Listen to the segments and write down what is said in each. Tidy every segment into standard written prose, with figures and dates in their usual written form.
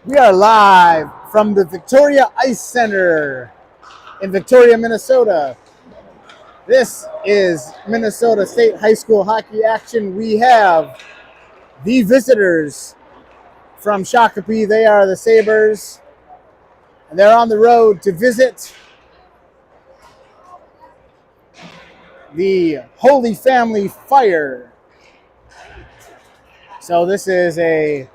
We are live from the Victoria Ice Center in Victoria, Minnesota. This is Minnesota State High School hockey action. We have the visitors from Shakopee. They are the Sabers, and they're on the road to visit the Holy Family Fire. So this is a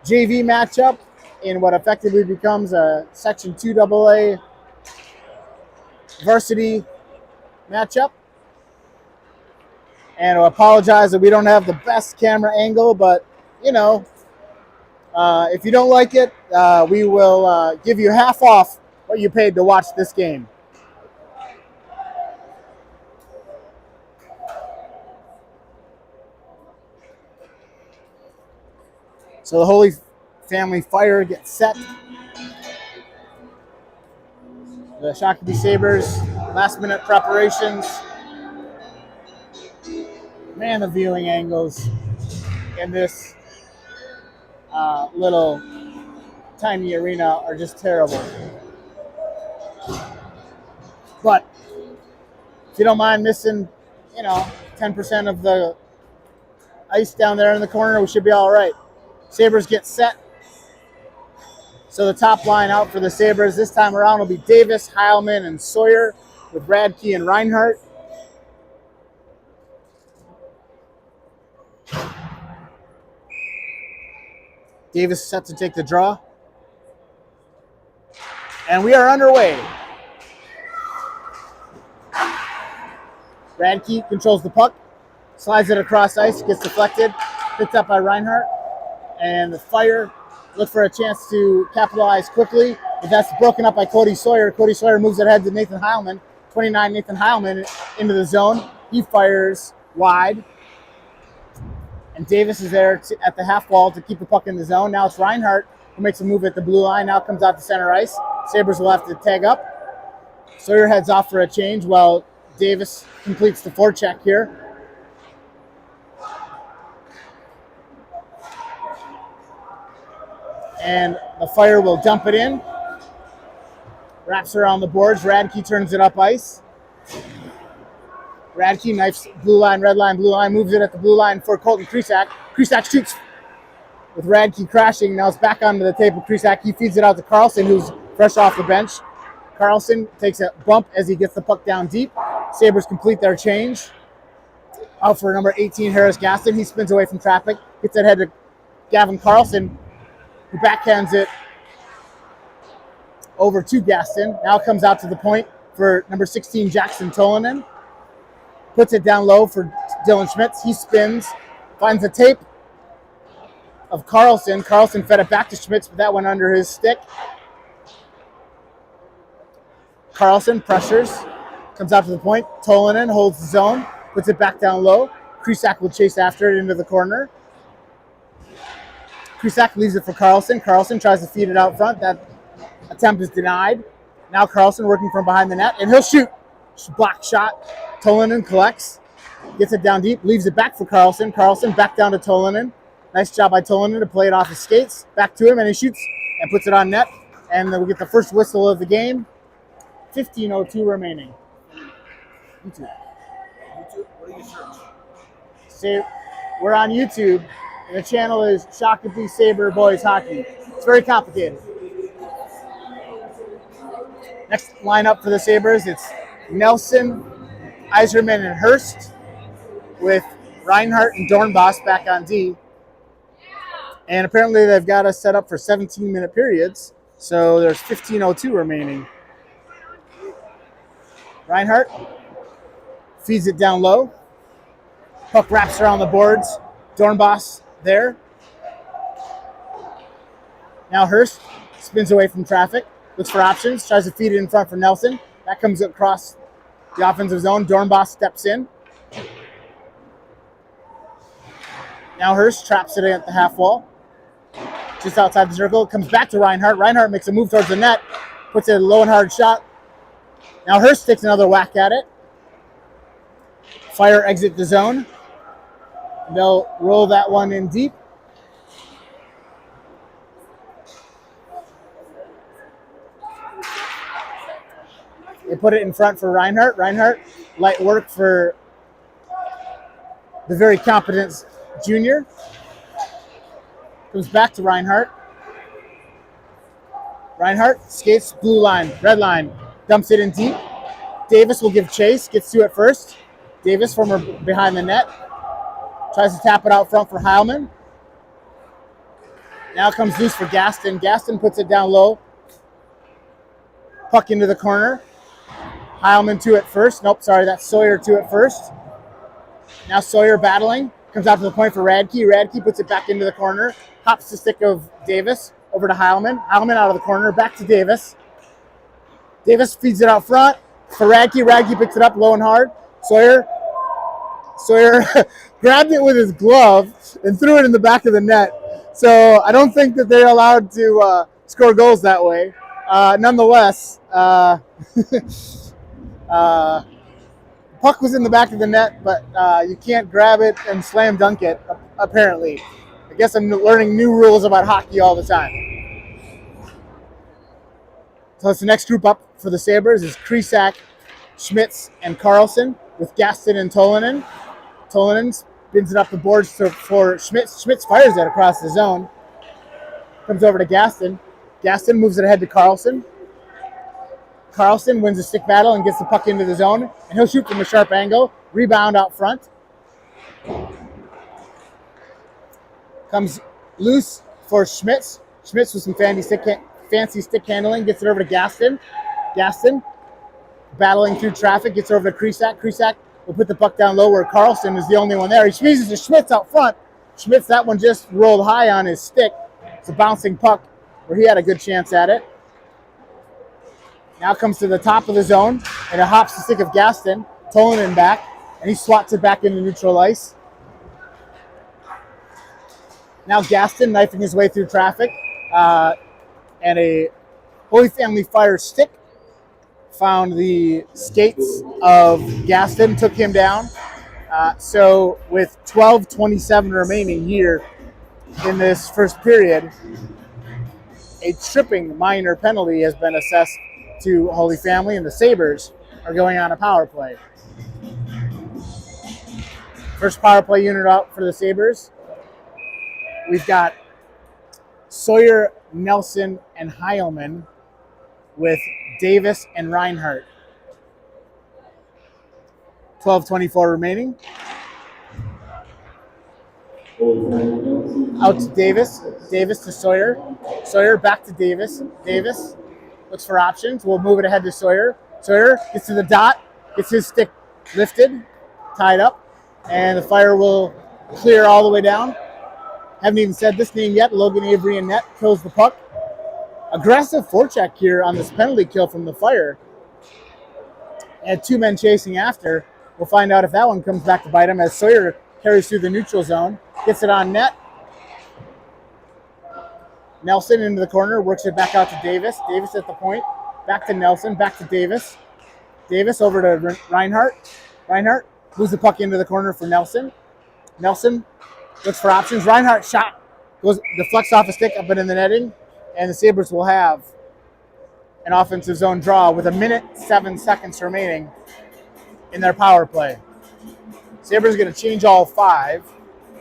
JV matchup in what effectively becomes a Section 2AA varsity matchup. And I apologize that we don't have the best camera angle, but you know, if you don't like it, we will give you half off what you paid to watch this game. So the Holy Family Fire gets set. The Shakopee Sabers, last minute preparations. Man, the viewing angles in this little tiny arena are just terrible. But if you don't mind missing, 10% of the ice down there in the corner, we should be all right. Sabers get set. So the top line out for the Sabers this time around will be Davis, Heilman, and Sawyer with Radke and Reinhardt. Davis set to take the draw. And we are underway. Radke controls the puck, slides it across ice, gets deflected, picked up by Reinhardt. And the Fire look for a chance to capitalize quickly, but that's broken up by Cody Sawyer. Cody Sawyer moves it ahead to Nathan Heilman. 29 Nathan Heilman into the zone. He fires wide. And Davis is there at the half wall to keep the puck in the zone. Now it's Reinhardt who makes a move at the blue line. Now comes out to center ice. Sabres will have to tag up. Sawyer heads off for a change while Davis completes the forecheck here. And the Fire will dump it in. Wraps around the boards. Radke turns it up ice. Radke knifes blue line, red line, blue line, moves it at the blue line for Colton Krisak. Krisak shoots with Radke crashing. Now it's back onto the table. Krisak, he feeds it out to Carlson, who's fresh off the bench. Carlson takes a bump as he gets the puck down deep. Sabres complete their change. Out for number 18, Harris Gaston. He spins away from traffic. Gets it ahead to Gavin Carlson, who backhands it over to Gaston. Now comes out to the point for number 16, Jackson Tolanen. Puts it down low for Dylan Schmitz. He spins, finds the tape of Carlson. Carlson fed it back to Schmitz, but that went under his stick. Carlson pressures, comes out to the point. Tolanen holds the zone, puts it back down low. Krisak will chase after it into the corner. Krisak leaves it for Carlson. Carlson tries to feed it out front. That attempt is denied. Now Carlson working from behind the net, and he'll shoot. Block shot. Tolanen collects, gets it down deep, leaves it back for Carlson. Carlson back down to Tolanen. Nice job by Tolanen to play it off his skates. Back to him, and he shoots and puts it on net. And then we get the first whistle of the game. 15:02 remaining. YouTube. What do you search? So we're on YouTube. And the channel is Shakopee Saber Boys Hockey. It's very complicated. Next lineup for the Sabres, it's Nelson, Iserman, and Hurst with Reinhardt and Dornbos back on D. And apparently they've got us set up for 17-minute periods, so there's 15:02 remaining. Reinhardt feeds it down low. Puck wraps around the boards. Dornbos there. Now Hurst spins away from traffic, looks for options, tries to feed it in front for Nelson. That comes across the offensive zone. Dornbos steps in. Now Hurst traps it at the half wall, just outside the circle. It comes back to Reinhardt. Reinhardt makes a move towards the net, puts it a low and hard shot. Now Hurst takes another whack at it. Fire exit the zone. They'll roll that one in deep. put it in front for Reinhardt. Reinhardt, light work for the very competent junior. Comes back to Reinhardt. Reinhardt skates blue line, red line, dumps it in deep. Davis will give chase, gets to it first. Davis from behind the net. Tries to tap it out front for Heilman. Now comes loose for Gaston. Gaston puts it down low. Puck into the corner. Heilman to it first. Nope, sorry, that's Sawyer to it first. Now Sawyer battling. Comes out to the point for Radke. Radke puts it back into the corner. Hops the stick of Davis over to Heilman. Heilman out of the corner. Back to Davis. Davis feeds it out front for Radke. Radke picks it up low and hard. Sawyer grabbed it with his glove and threw it in the back of the net. So I don't think that they're allowed to score goals that way. Nonetheless, puck was in the back of the net, but you can't grab it and slam dunk it, apparently. I guess I'm learning new rules about hockey all the time. So it's the next group up for the Sabres is Krisak, Schmitz, and Carlson with Gaston and Tolonen. Tolonen spins it up the boards for Schmitz. Schmitz fires it across the zone. Comes over to Gaston. Gaston moves it ahead to Carlson. Carlson wins a stick battle and gets the puck into the zone. And he'll shoot from a sharp angle. Rebound out front. Comes loose for Schmitz. Schmitz with some fancy stick handling. Gets it over to Gaston. Gaston battling through traffic. Gets over to Krisak. Krisak will put the puck down low where Carlson is the only one there. He squeezes to Schmitz out front. Schmitz, that one just rolled high on his stick. It's a bouncing puck where he had a good chance at it. Now comes to the top of the zone, and it hops the stick of Gaston. Tolonen back, and he swats it back into neutral ice. Now Gaston knifing his way through traffic, and a Holy Family Fire stick found the skates of Gaston, took him down. So with 12:27 remaining here in this first period, a tripping minor penalty has been assessed to Holy Family, and the Sabres are going on a power play. First power play unit out for the Sabres. We've got Sawyer, Nelson, and Heilman with Davis and Reinhardt. 12:24 remaining. Out to Davis. Davis to Sawyer. Sawyer back to Davis. Davis looks for options. We'll move it ahead to Sawyer. Sawyer gets to the dot. Gets his stick lifted, tied up, and the Fire will clear all the way down. Haven't even said this name yet. Logan Avery in net kills the puck. Aggressive forecheck here on this penalty kill from the Fire. And two men chasing after. We'll find out if that one comes back to bite him as Sawyer carries through the neutral zone. Gets it on net. Nelson into the corner. Works it back out to Davis. Davis at the point. Back to Nelson. Back to Davis. Davis over to Reinhardt. Reinhardt moves the puck into the corner for Nelson. Nelson looks for options. Reinhardt shot deflects off a stick up and in the netting. And the Sabres will have an offensive zone draw with 1:07 remaining in their power play. Sabres are going to change all five.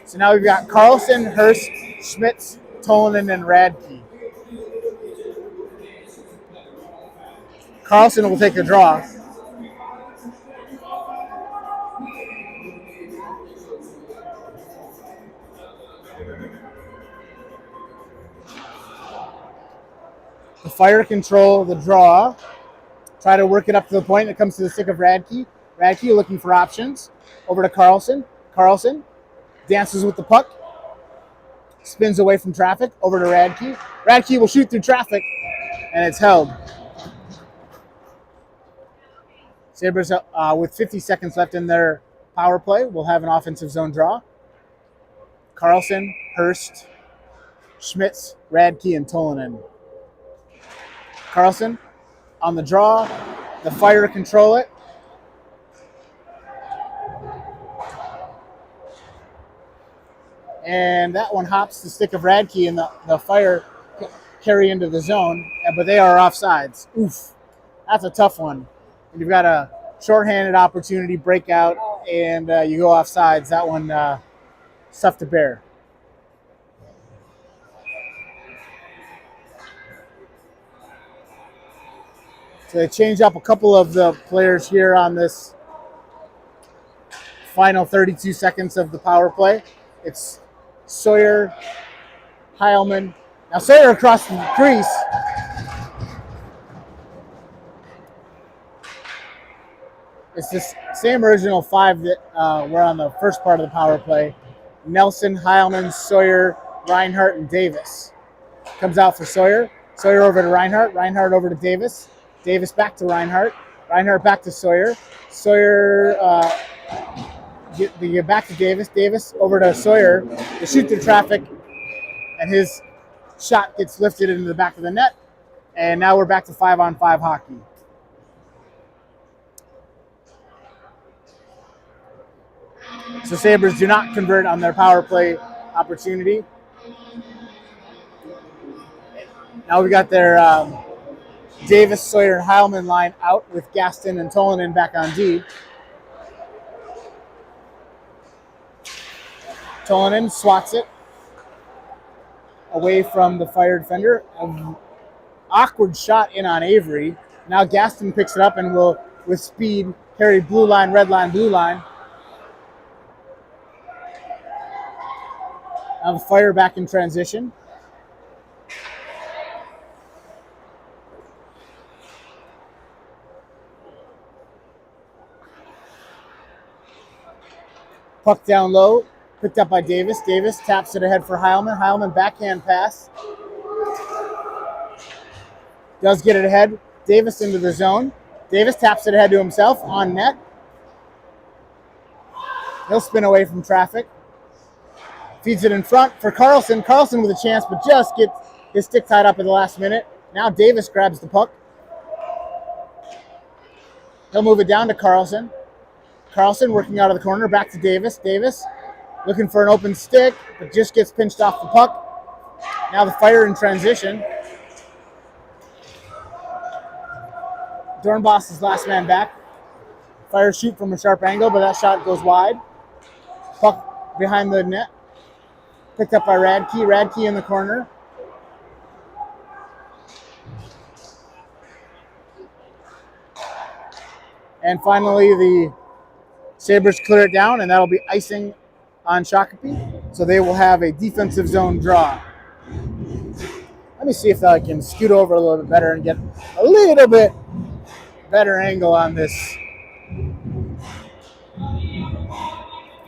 So now we've got Carlson, Hurst, Schmitz, Tolonen, and Radke. Carlson will take the draw. The Fire control the draw. Try to work it up to the point. It comes to the stick of Radke. Radke looking for options. Over to Carlson. Carlson dances with the puck. Spins away from traffic. Over to Radke. Radke will shoot through traffic. And it's held. Sabres, with 50 seconds left in their power play, will have an offensive zone draw. Carlson, Hurst, Schmitz, Radke, and Tolonen. Carlson on the draw. The Fire control it. And that one hops the stick of Radke, and the Fire carry into the zone, but they are offsides. Oof, that's a tough one. and you've got a shorthanded opportunity, breakout, and you go off sides. That one, tough to bear. So they change up a couple of the players here on this final 32 seconds of the power play. It's Sawyer, Heilman. Now Sawyer across the crease. It's the same original five that were on the first part of the power play. Nelson, Heilman, Sawyer, Reinhardt, and Davis. Comes out for Sawyer. Sawyer over to Reinhardt. Reinhardt over to Davis. Davis back to Reinhardt. Reinhardt back to Sawyer. Sawyer get back to Davis. Davis over to Sawyer. They shoot through traffic, and his shot gets lifted into the back of the net. And now we're back to 5-on-5 hockey. So Sabres do not convert on their power play opportunity. Now we got their Davis, Sawyer, Heilman line out with Gaston and Tolonen back on D. Tolonen swats it away from the Fire defender. An awkward shot in on Avery. Now Gaston picks it up and will, with speed, carry blue line, red line, blue line. Now the Fire back in transition. Puck down low, picked up by Davis. Davis taps it ahead for Heilman. Heilman backhand pass. Does get it ahead. Davis into the zone. Davis taps it ahead to himself on net. He'll spin away from traffic. Feeds it in front for Carlson. Carlson with a chance, but just gets his stick tied up at the last minute. Now Davis grabs the puck. He'll move it down to Carlson. Carlson working out of the corner, back to Davis. Davis looking for an open stick, but just gets pinched off the puck. Now the Fire in transition. Dornbos is last man back. Fire shoot from a sharp angle, but that shot goes wide. Puck behind the net. Picked up by Radke. Radke in the corner. And finally, the Sabres clear it down, and that'll be icing on Shakopee. So they will have a defensive zone draw. Let me see if I can scoot over a little bit better and get a little bit better angle on this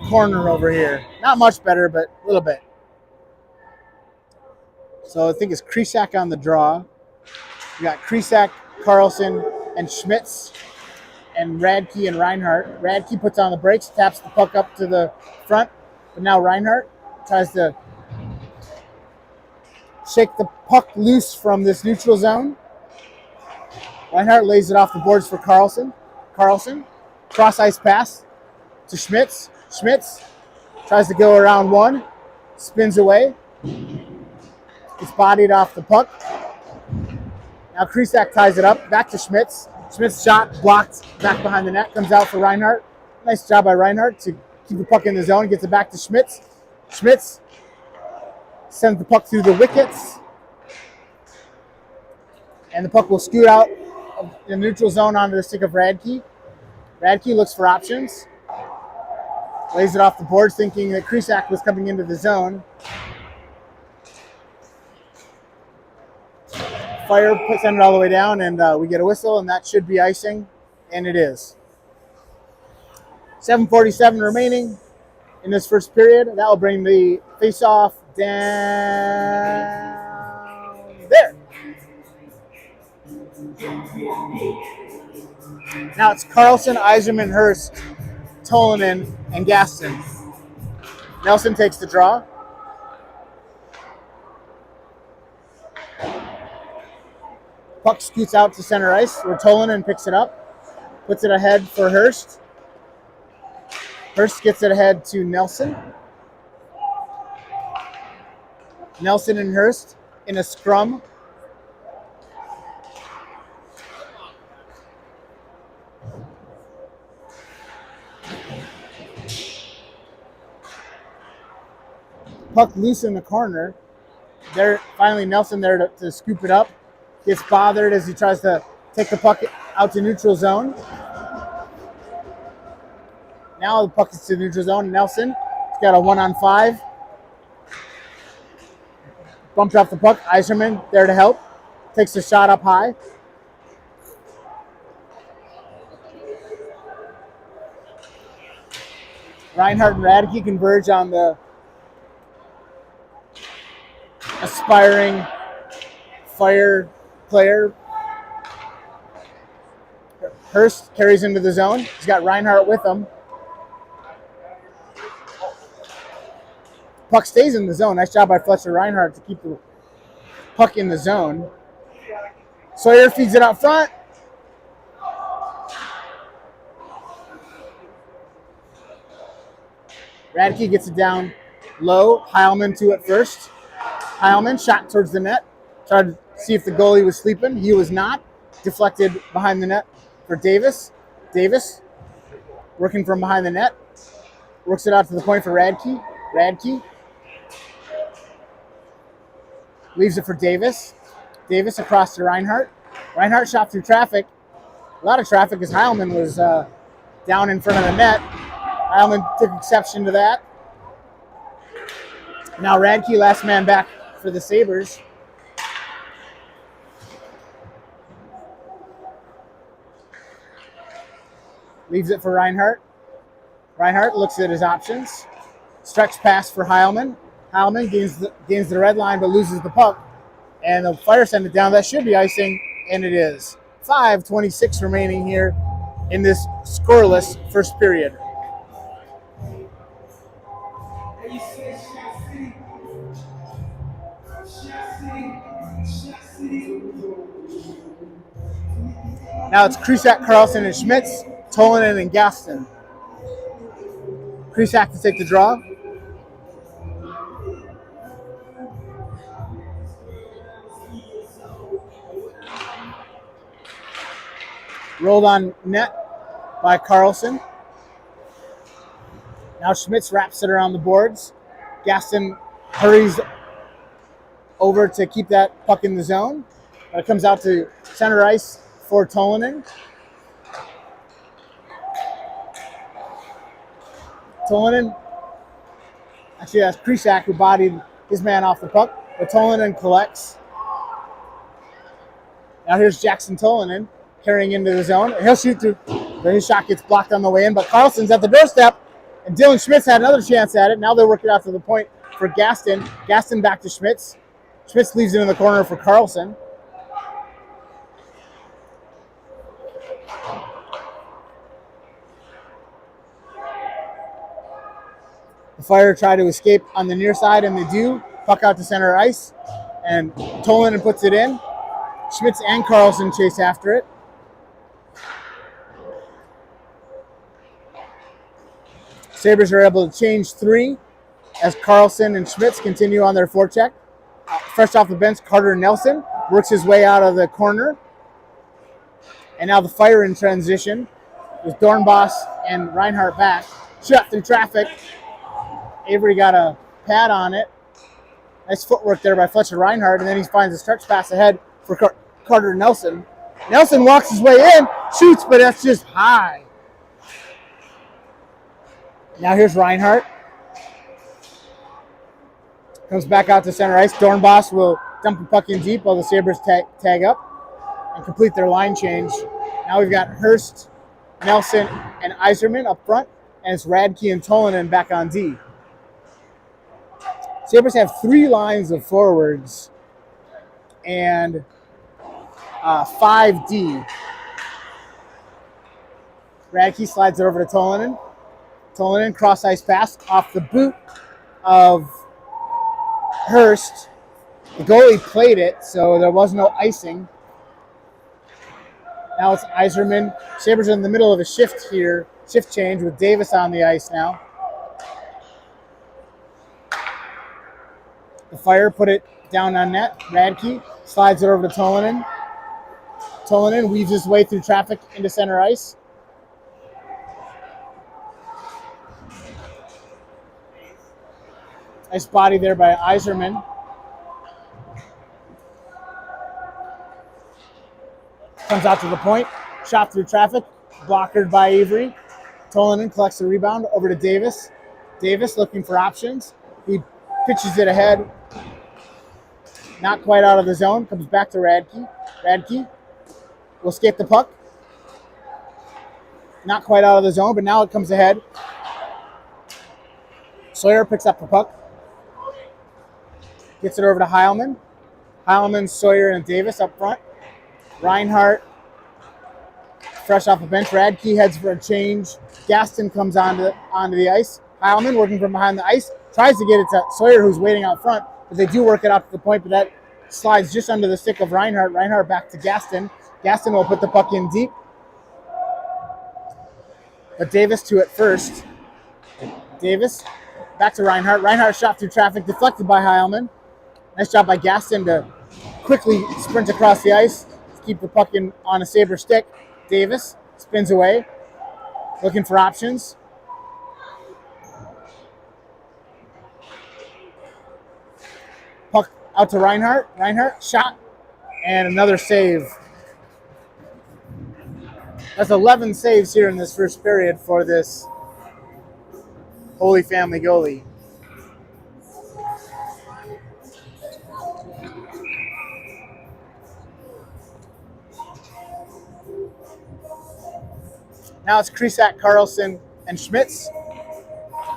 corner over here. Not much better, but a little bit. So I think it's Krisak on the draw. We got Krisak, Carlson, and Schmitz, and Radke and Reinhardt. Radke puts on the brakes, taps the puck up to the front, but now Reinhardt tries to shake the puck loose from this neutral zone. Reinhardt lays it off the boards for Carlson. Carlson, cross-ice pass to Schmitz. Schmitz tries to go around one, spins away. It's bodied off the puck. Now Krisak ties it up, back to Schmitz. Schmidt's shot blocked back behind the net, comes out for Reinhardt. Nice job by Reinhardt to keep the puck in the zone, gets it back to Schmitz. Schmitz sends the puck through the wickets. And the puck will scoot out of the neutral zone onto the stick of Radke. Radke looks for options. Lays it off the boards, thinking that Krisak was coming into the zone. Fire send it all the way down, and we get a whistle, and that should be icing, and it is. 7:47 remaining in this first period. That will bring the face-off down there. Now it's Carlson, Yzerman, Hurst, Tolonen, and Gaston. Nelson takes the draw. Puck scoots out to center ice where Tolonen picks it up, puts it ahead for Hurst. Hurst gets it ahead to Nelson. Nelson and Hurst in a scrum. puck loose in the corner. There, finally Nelson there to scoop it up. Gets bothered as he tries to take the puck out to neutral zone. Now the puck is to neutral zone. Nelson has got a 1-on-5. Bumped off the puck. Iserman there to help. Takes a shot up high. Reinhardt and Radke converge on the aspiring Fire player. Hurst carries into the zone. He's got Reinhardt with him. Puck stays in the zone. Nice job by Fletcher Reinhardt to keep the puck in the zone. Sawyer feeds it out front. Radke gets it down low. Heilman to it first. Heilman shot towards the net. Tried to see if the goalie was sleeping. He was not. Deflected behind the net for Davis. Davis working from behind the net. Works it out to the point for Radke. Radke leaves it for Davis. Davis across to Reinhardt. Reinhardt shot through traffic. A lot of traffic as Heilman was down in front of the net. Heilman took exception to that. Now Radke, last man back for the Sabres. Leaves it for Reinhardt. Reinhardt looks at his options. Stretch pass for Heilman. Heilman gains the red line but loses the puck. And the Fire send it down. That should be icing, and it is. 5:26 remaining here in this scoreless first period. Now it's Krisak, Carlson, and Schmitz, Tolonen, and Gaston. Krisak to take the draw. Rolled on net by Carlson. Now Schmitz wraps it around the boards. Gaston hurries over to keep that puck in the zone. It comes out to center ice for Tolonen. Tolonen, actually that's Krisak who bodied his man off the puck, but Tolonen collects. Now here's Jackson Tolonen carrying into the zone. He'll shoot through, but his shot gets blocked on the way in, but Carlson's at the doorstep, and Dylan Schmitz had another chance at it. Now they're working out to the point for Gaston. Gaston back to Schmitz. Schmitz leaves it in the corner for Carlson. The Fire try to escape on the near side, and they do. Puck out to center ice, and Tolonen puts it in. Schmitz and Carlson chase after it. Sabres are able to change 3 as Carlson and Schmitz continue on their forecheck. Fresh off the bench, Carter Nelson works his way out of the corner. And now the Fire in transition with Dornbos and Reinhardt back. Shot through traffic. Avery got a pad on it. Nice footwork there by Fletcher Reinhardt, and then he finds a stretch pass ahead for Carter Nelson. Nelson walks his way in, shoots, but that's just high. Now here's Reinhardt. Comes back out to center ice. Dornbos will dump the puck in deep while the Sabres tag up and complete their line change. Now we've got Hurst, Nelson, and Iserman up front, and it's Radke and Tolonen back on D. Sabres have 3 lines of forwards and 5D. Radke slides it over to Tolonen. Tolonen cross ice pass off the boot of Hurst. The goalie played it, so there was no icing. Now it's Iserman. Sabres are in the middle of a shift here, shift change with Davis on the ice now. The Fire put it down on net. Radke slides it over to Tolonen. Tolonen weaves his way through traffic into center ice. Nice body there by Iserman. Comes out to the point. Shot through traffic. Blockered by Avery. Tolanen collects the rebound over to Davis. Davis looking for options. He pitches it ahead. Not quite out of the zone. Comes back to Radke. Radke will skate the puck. Not quite out of the zone, but now it comes ahead. Sawyer picks up the puck. Gets it over to Heilman. Heilman, Sawyer, and Davis up front. Reinhardt, fresh off the bench. Radke heads for a change. Gaston comes onto the ice. Heilman working from behind the ice. Tries to get it to Sawyer, who's waiting out front. But they do work it out to the point, but that slides just under the stick of Reinhardt. Reinhardt back to Gaston. Gaston will put the puck in deep. But Davis to it first. Davis back to Reinhardt. Reinhardt shot through traffic, deflected by Heilman. Nice job by Gaston to quickly sprint across the ice to keep the puck on a Saber stick. Davis spins away, looking for options. Puck out to Reinhardt. Reinhardt shot and another save. That's 11 saves here in this first period for this Holy Family goalie. Now it's Krisak, Carlson, and Schmitz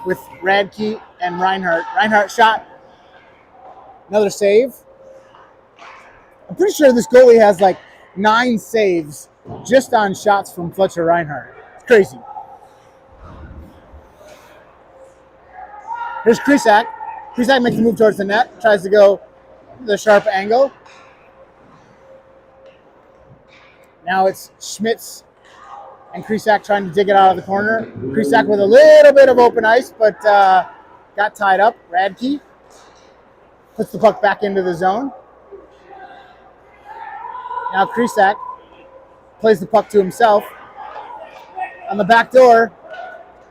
with Radke and Reinhardt. Reinhardt shot. Another save. I'm pretty sure this goalie has like 9 saves just on shots from Fletcher Reinhardt. It's crazy. Here's Krisak. Krisak makes the move towards the net. Tries to go the sharp angle. Now it's Schmitz and Krisak trying to dig it out of the corner. Krisak with a little bit of open ice, but got tied up. Radke puts the puck back into the zone. Now Krisak plays the puck to himself. On the back door,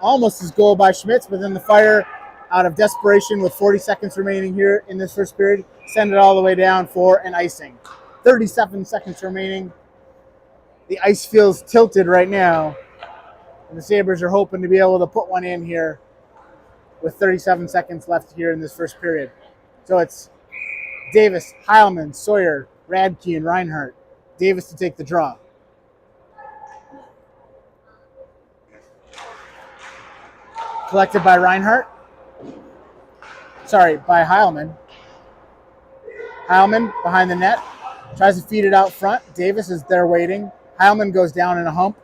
almost his goal by Schmitz, but then the Fire, out of desperation with 40 seconds remaining here in this first period, send it all the way down for an icing. 37 seconds remaining. The ice feels tilted right now, and the Sabres are hoping to be able to put one in here with 37 seconds left here in this first period. So it's Davis, Heilman, Sawyer, Radke, and Reinhardt. Davis to take the draw. Collected by Reinhardt. Sorry, by Heilman. Heilman behind the net. Tries to feed it out front. Davis is there waiting. Heilman goes down in a hump.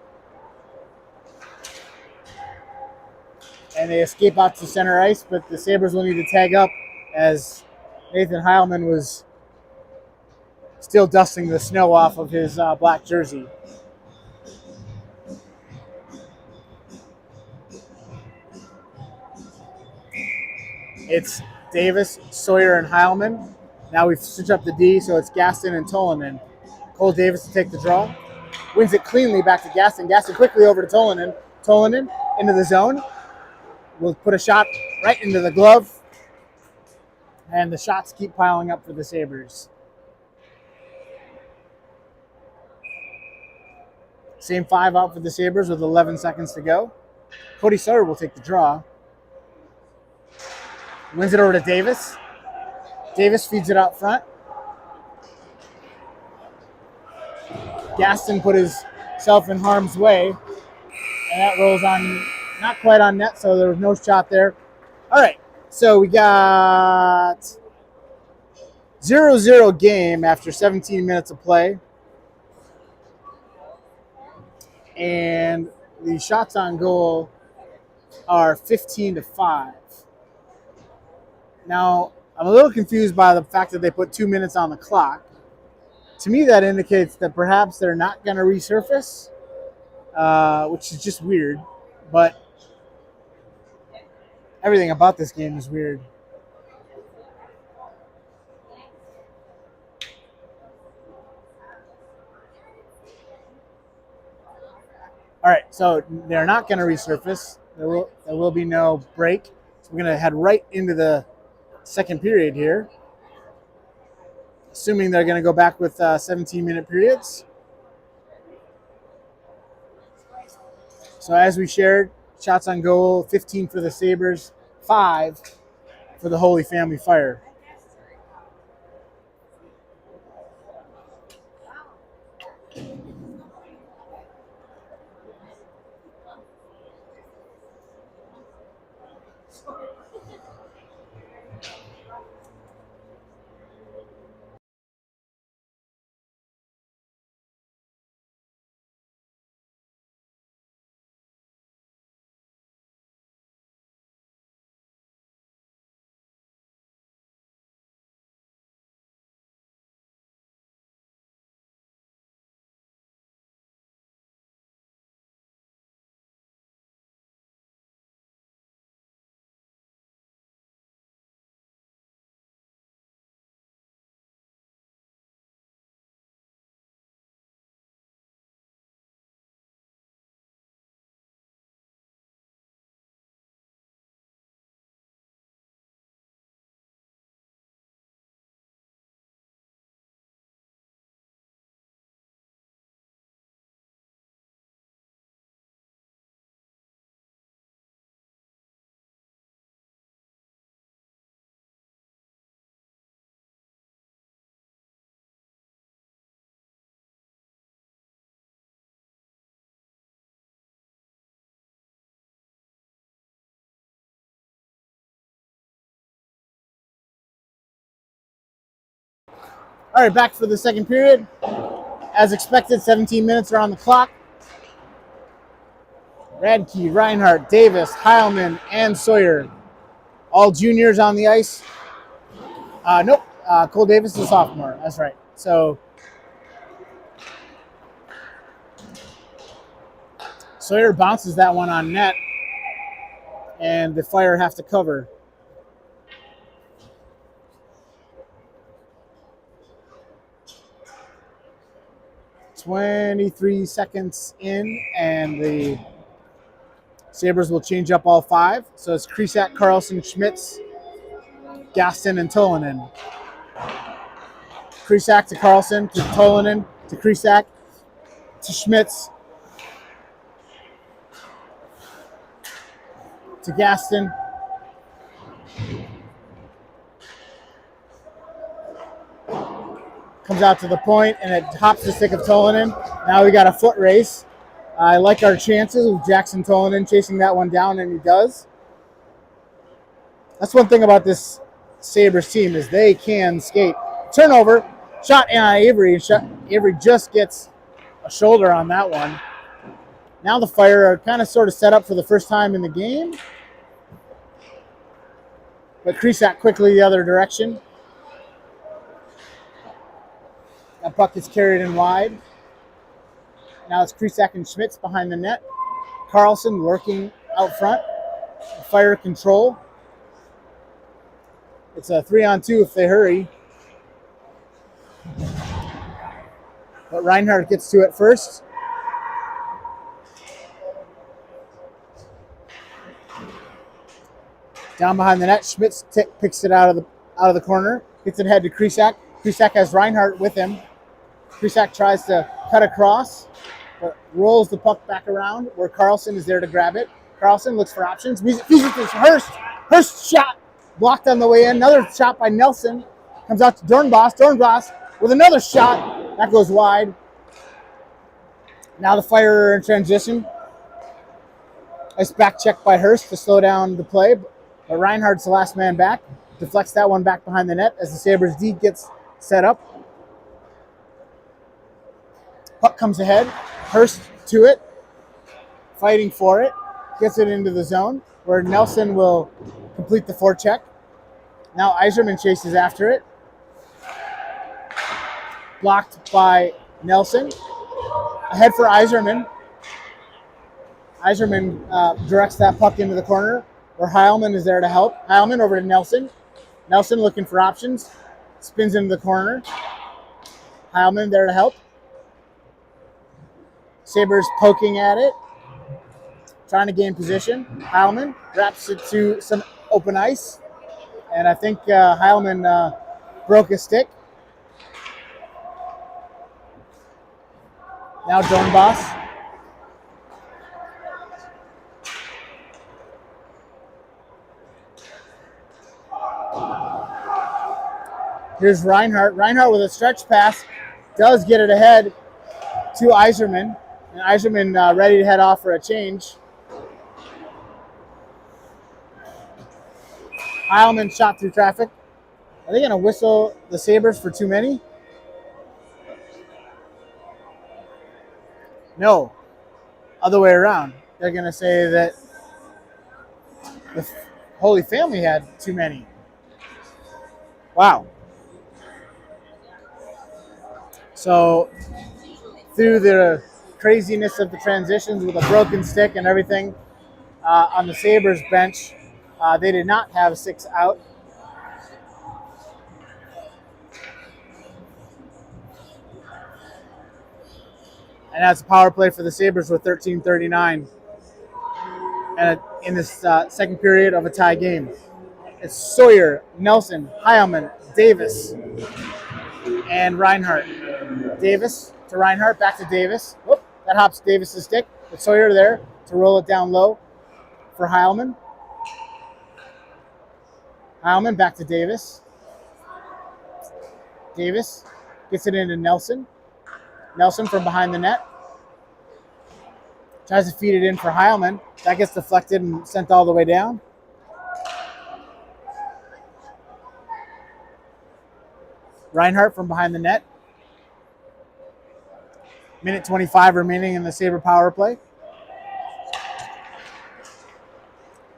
And they escape out to center ice, but the Sabres will need to tag up as Nathan Heilman was still dusting the snow off of his black jersey. It's Davis, Sawyer, and Heilman. Now we've switched up the D, so it's Gaston and Tolanen. Cole Davis to take the draw. Wins it cleanly back to Gaston. Gaston quickly over to Tolanen. Tolanen into the zone. Will put a shot right into the glove. And the shots keep piling up for the Sabres. Same 5 out for the Sabres with 11 seconds to go. Cody Sawyer will take the draw. Wins it over to Davis. Davis feeds it out front. Gaston put himself in harm's way. And that rolls on, not quite on net, so there was no shot there. All right, so we got 0-0 game after 17 minutes of play. And the shots on goal are 15-5. Now, I'm a little confused by the fact that they put 2 minutes on the clock. To me, that indicates that perhaps they're not going to resurface, which is just weird. But everything about this game is weird. All right, so they're not going to resurface. There will be no break. So we're going to head right into the second period here. Assuming they're going to go back with 17-minute periods. So as we shared, shots on goal, 15 for the Sabres, 5 for the Holy Family Fire. All right, back for the second period. As expected, 17 minutes are on the clock. Radke, Reinhardt, Davis, Heilman, and Sawyer. All juniors on the ice. Nope, Cole Davis is a sophomore. That's right. So Sawyer bounces that one on net, and the Fire have to cover. "23 seconds in, and the Sabres will change up all 5. So it's Krisak, Carlson, Schmitz, Gaston, and Tolanen. Krisak to Carlson, to Tolanen, to Krisak, to Schmitz, to Gaston, comes out to the point, and it hops the stick of Tolanen. Now we got a foot race. I like our chances with Jackson Tolanen chasing that one down, and he does. That's one thing about this Sabres team is they can skate. Turnover, shot in on Avery. Avery just gets a shoulder on that one. Now the Fire are kind of sort of set up for the first time in the game. But Krisak quickly the other direction. That puck gets carried in wide. Now it's Krisak and Schmitz behind the net. Carlson lurking out front. Fire control. It's a 3-on-2 if they hurry. But Reinhardt gets to it first. Down behind the net, Schmitz picks it out of the corner. Gets it ahead to Krisak. Krisak has Reinhardt with him. Krisak tries to cut across, but rolls the puck back around where Carlson is there to grab it. Carlson looks for options. Feeds it to Hurst. Hurst shot blocked on the way in. Another shot by Nelson. Comes out to Dornbos. Dornbos with another shot. That goes wide. Now the Fire are in transition. Nice back check by Hurst to slow down the play. But Reinhardt's the last man back. Deflects that one back behind the net as the Sabres D gets set up. Puck comes ahead. Hurst to it. Fighting for it. Gets it into the zone where Nelson will complete the forecheck. Now Yzerman chases after it. Blocked by Nelson. Ahead for Yzerman. Yzerman directs that puck into the corner where Heilman is there to help. Heilman over to Nelson. Nelson looking for options. Spins into the corner. Heilman there to help. Sabres poking at it. Trying to gain position. Heilman wraps it to some open ice. And I think Heilman broke his stick. Now Dornbos. Here's Reinhardt. Reinhardt with a stretch pass does get it ahead to Iserman. And Iserman ready to head off for a change. Heilman shot through traffic. Are they going to whistle the Sabres for too many? No. Other way around. They're going to say that the Holy Family had too many. Wow. So, through the craziness of the transitions with a broken stick and everything on the Sabres bench, they did not have 6 out. And that's a power play for the Sabres with 13:39. And in this second period of a tie game. It's Sawyer, Nelson, Heilman, Davis, and Reinhardt. Davis to Reinhardt, back to Davis. Whoop, that hops Davis' stick. But Sawyer there to roll it down low for Heilman. Heilman back to Davis. Davis gets it into Nelson. Nelson from behind the net. Tries to feed it in for Heilman. That gets deflected and sent all the way down. Reinhardt from behind the net. Minute 25 remaining in the Sabre power play.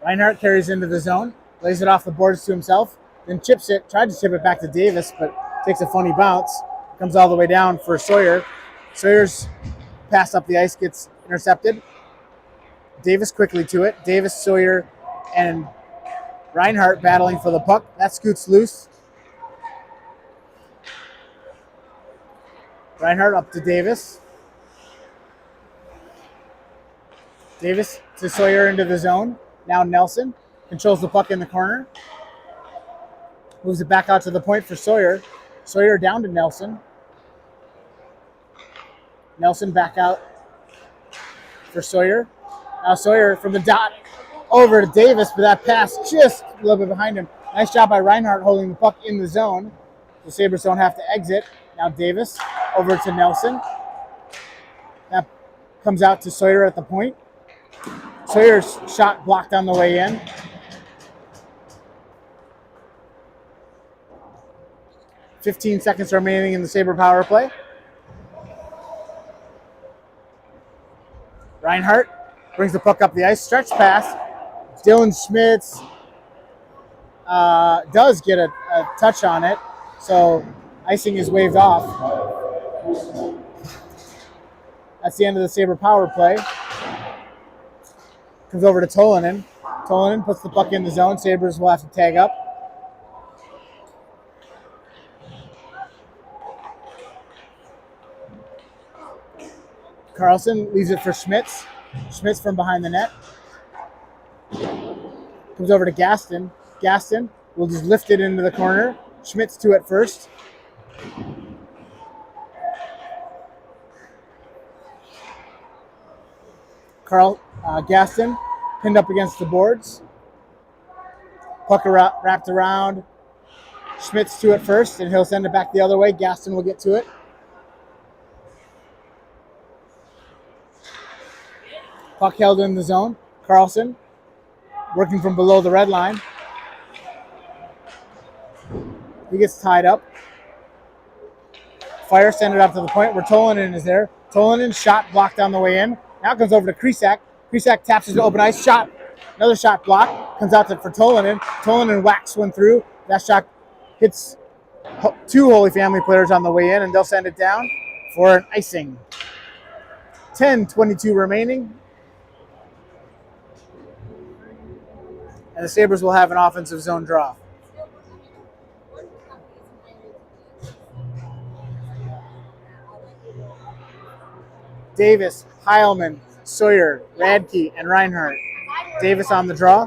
Reinhardt carries into the zone, lays it off the boards to himself, then chips it, tried to chip it back to Davis, but takes a funny bounce. Comes all the way down for Sawyer. Sawyer's pass up the ice gets intercepted. Davis quickly to it. Davis, Sawyer, and Reinhardt battling for the puck. That scoots loose. Reinhardt up to Davis. Davis to Sawyer into the zone. Now Nelson controls the puck in the corner. Moves it back out to the point for Sawyer. Sawyer down to Nelson. Nelson back out for Sawyer. Now Sawyer from the dot over to Davis, but that pass just a little bit behind him. Nice job by Reinhardt holding the puck in the zone. The Sabres don't have to exit. Now Davis over to Nelson. That comes out to Sawyer at the point. Sawyer's shot blocked on the way in. .15 seconds remaining in the Sabre power play. Reinhardt brings the puck up the ice. Stretch pass. Dylan Schmitz does get a touch on it. So icing is waved off. That's the end of the Sabre power play. Comes over to Tolanen. Tolanen puts the puck in the zone. Sabres will have to tag up. Carlson leaves it for Schmitz. Schmitz from behind the net. Comes over to Gaston. Gaston will just lift it into the corner. Schmitz to it first. Gaston pinned up against the boards. Puck wrapped around. Schmitz to it first, and he'll send it back the other way. Gaston will get to it. Puck held in the zone. Carlson working from below the red line. He gets tied up. Fire send it up to the point where Tolanen is there. Tolanen shot blocked on the way in. Now comes over to Krisak. Krisak taps his open ice shot. Another shot blocked. Comes out for Tolanen. Tolanen whacks one through. That shot hits 2 Holy Family players on the way in, and they'll send it down for an icing. 10:22 remaining. And the Sabres will have an offensive zone draw. Davis, Heilman, Sawyer, Radke, and Reinhardt. Davis on the draw.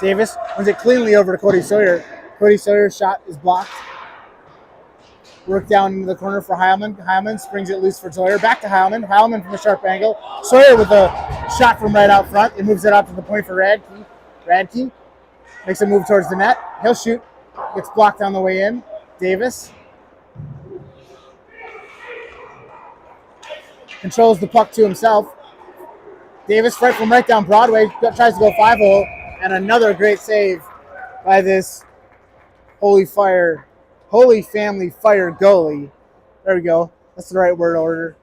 Davis wins it cleanly over to Cody Sawyer. Cody Sawyer's shot is blocked. Work down into the corner for Heilman. Heilman springs it loose for Sawyer. Back to Heilman. Heilman from a sharp angle. Sawyer with a shot from right out front. It moves it out to the point for Radke. Radke makes a move towards the net. He'll shoot. Gets blocked on the way in. Davis controls the puck to himself. Davis right from right down Broadway. Tries to go 5-hole. And another great save by this Holy Family Fire goalie. There we go. That's the right word order.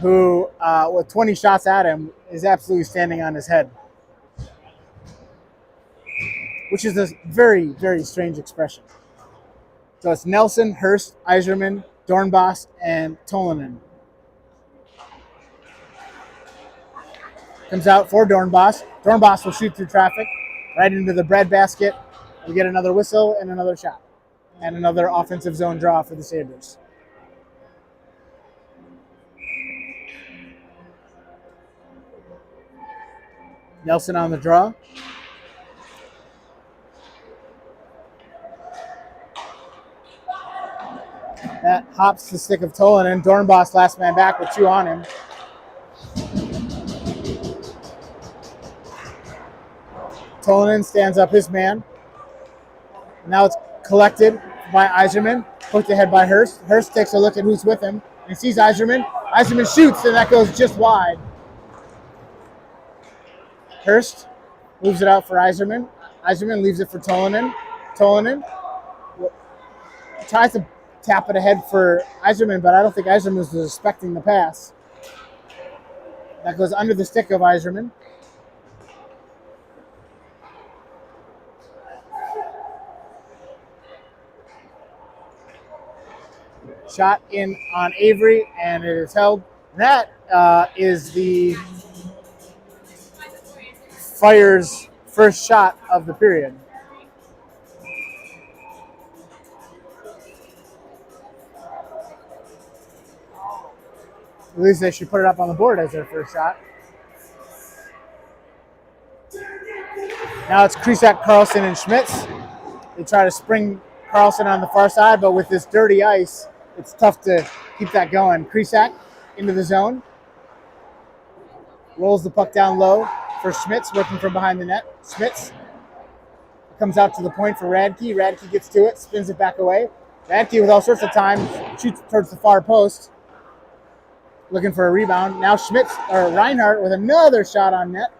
Who, with 20 shots at him, is absolutely standing on his head. Which is a very, very strange expression. So it's Nelson, Hurst, Yzerman, Dornbos, and Tolanen. Comes out for Dornbos. Dornbos will shoot through traffic right into the breadbasket. We get another whistle and another shot. And another offensive zone draw for the Sabres. Nelson on the draw. That hops the stick of Tolanen. Dornbos last man back with 2 on him. Tolanen stands up his man. Now it's collected by Yzerman. Hooked ahead by Hurst. Hurst takes a look at who's with him and sees Yzerman. Yzerman shoots, and that goes just wide. Hurst moves it out for Yzerman. Yzerman leaves it for Tolanen. Tolanen tries to tap it ahead for Yzerman, but I don't think Yzerman was expecting the pass. That goes under the stick of Yzerman. Shot in on Avery, and it is held. That is the Fire's first shot of the period. At least they should put it up on the board as their first shot. Now it's Krisak, Carlson, and Schmitz. They try to spring Carlson on the far side, but with this dirty ice, it's tough to keep that going. Krisak into the zone. Rolls the puck down low for Schmitz, working from behind the net. Schmitz comes out to the point for Radke. Radke gets to it, spins it back away. Radke with all sorts of time, shoots towards the far post. Looking for a rebound. Now Schmitz, or Reinhardt with another shot on net.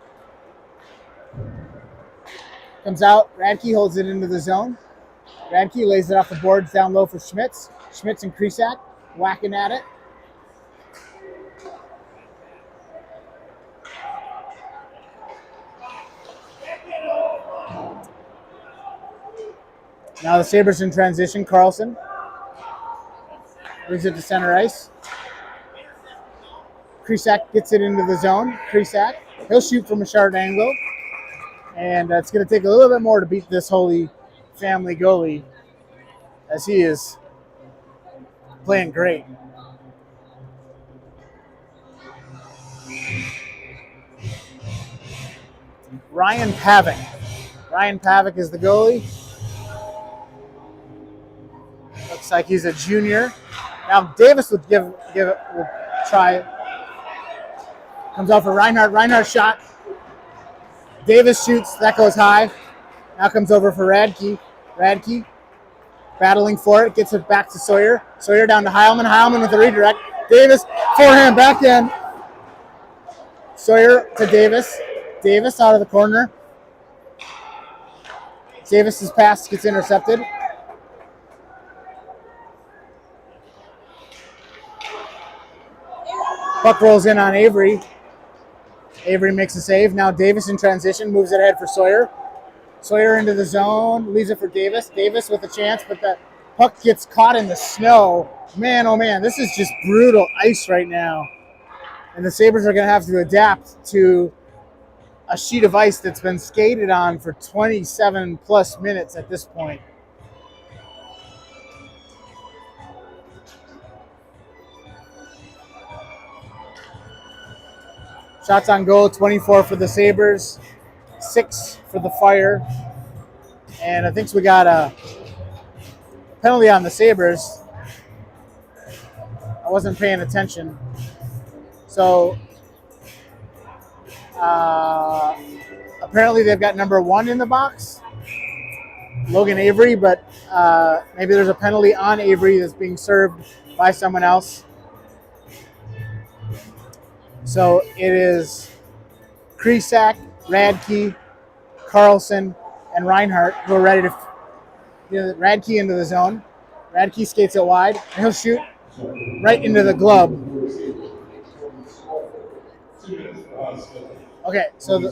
Comes out, Radke holds it into the zone. Radke lays it off the boards down low for Schmitz. Schmitz and Krisak whacking at it. Now the Sabres in transition. Carlson brings it to center ice. Krisak gets it into the zone. Krisak, he'll shoot from a short angle. And it's going to take a little bit more to beat this Holy Family goalie, as he is playing great. Ryan Pavic. Ryan Pavic is the goalie. Looks like he's a junior. Now Davis would would try. Comes out for Reinhardt. Reinhardt shot. Davis shoots. That goes high. Now comes over for Radke. Radke battling for it. Gets it back to Sawyer. Sawyer down to Heilman. Heilman with a redirect. Davis forehand back in. Sawyer to Davis. Davis out of the corner. Davis's pass gets intercepted. Puck rolls in on Avery. Avery makes a save. Now Davis in transition, moves it ahead for Sawyer. Sawyer into the zone, leaves it for Davis. Davis with a chance, but the puck gets caught in the snow. Man, oh man, this is just brutal ice right now. And the Sabres are going to have to adapt to a sheet of ice that's been skated on for 27 plus minutes at this point. Shots on goal, 24 for the Sabres, 6 for the Fire. And I think we got a penalty on the Sabers. I wasn't paying attention. So apparently they've got number 1 in the box, Logan Avery, but maybe there's a penalty on Avery that's being served by someone else. So it is Krisak, Radke, Carlson, and Reinhardt who are ready to get Radke into the zone. Radke skates it wide, and he'll shoot right into the glove. Okay, so the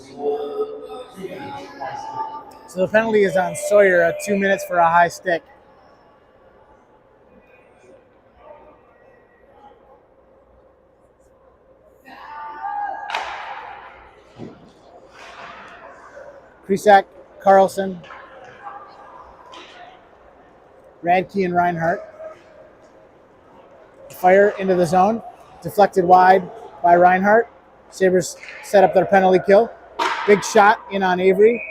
penalty is on Sawyer at 2 minutes for a high stick. Krisak, Carlson, Radke, and Reinhardt. Fire into the zone. Deflected wide by Reinhardt. Sabres set up their penalty kill. Big shot in on Avery,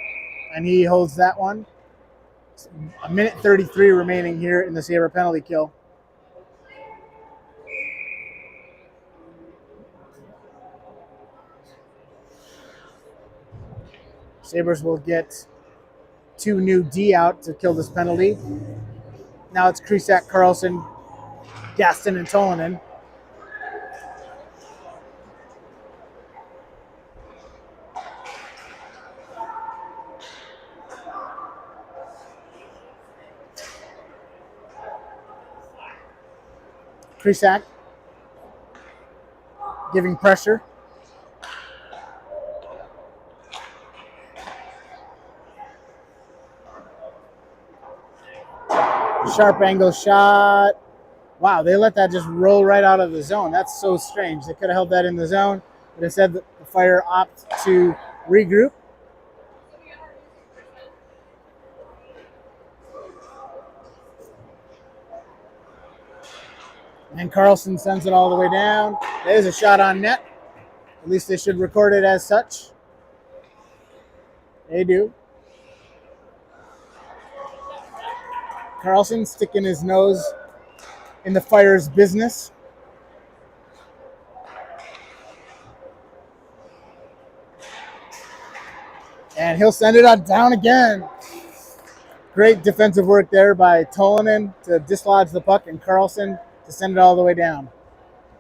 and he holds that one. A minute 33 remaining here in the Sabre penalty kill. Sabres will get 2 new D out to kill this penalty. Now it's Krisak, Carlson, Gaston, and Tolonen. Krisak giving pressure. Sharp angle shot. Wow, they let that just roll right out of the zone. That's so strange. They could have held that in the zone, but instead the Fire opt to regroup. And Carlson sends it all the way down. There's a shot on net. At least they should record it as such. They do. Carlson sticking his nose in the Fire's business. And he'll send it on down again. Great defensive work there by Tolonen to dislodge the puck and Carlson to send it all the way down.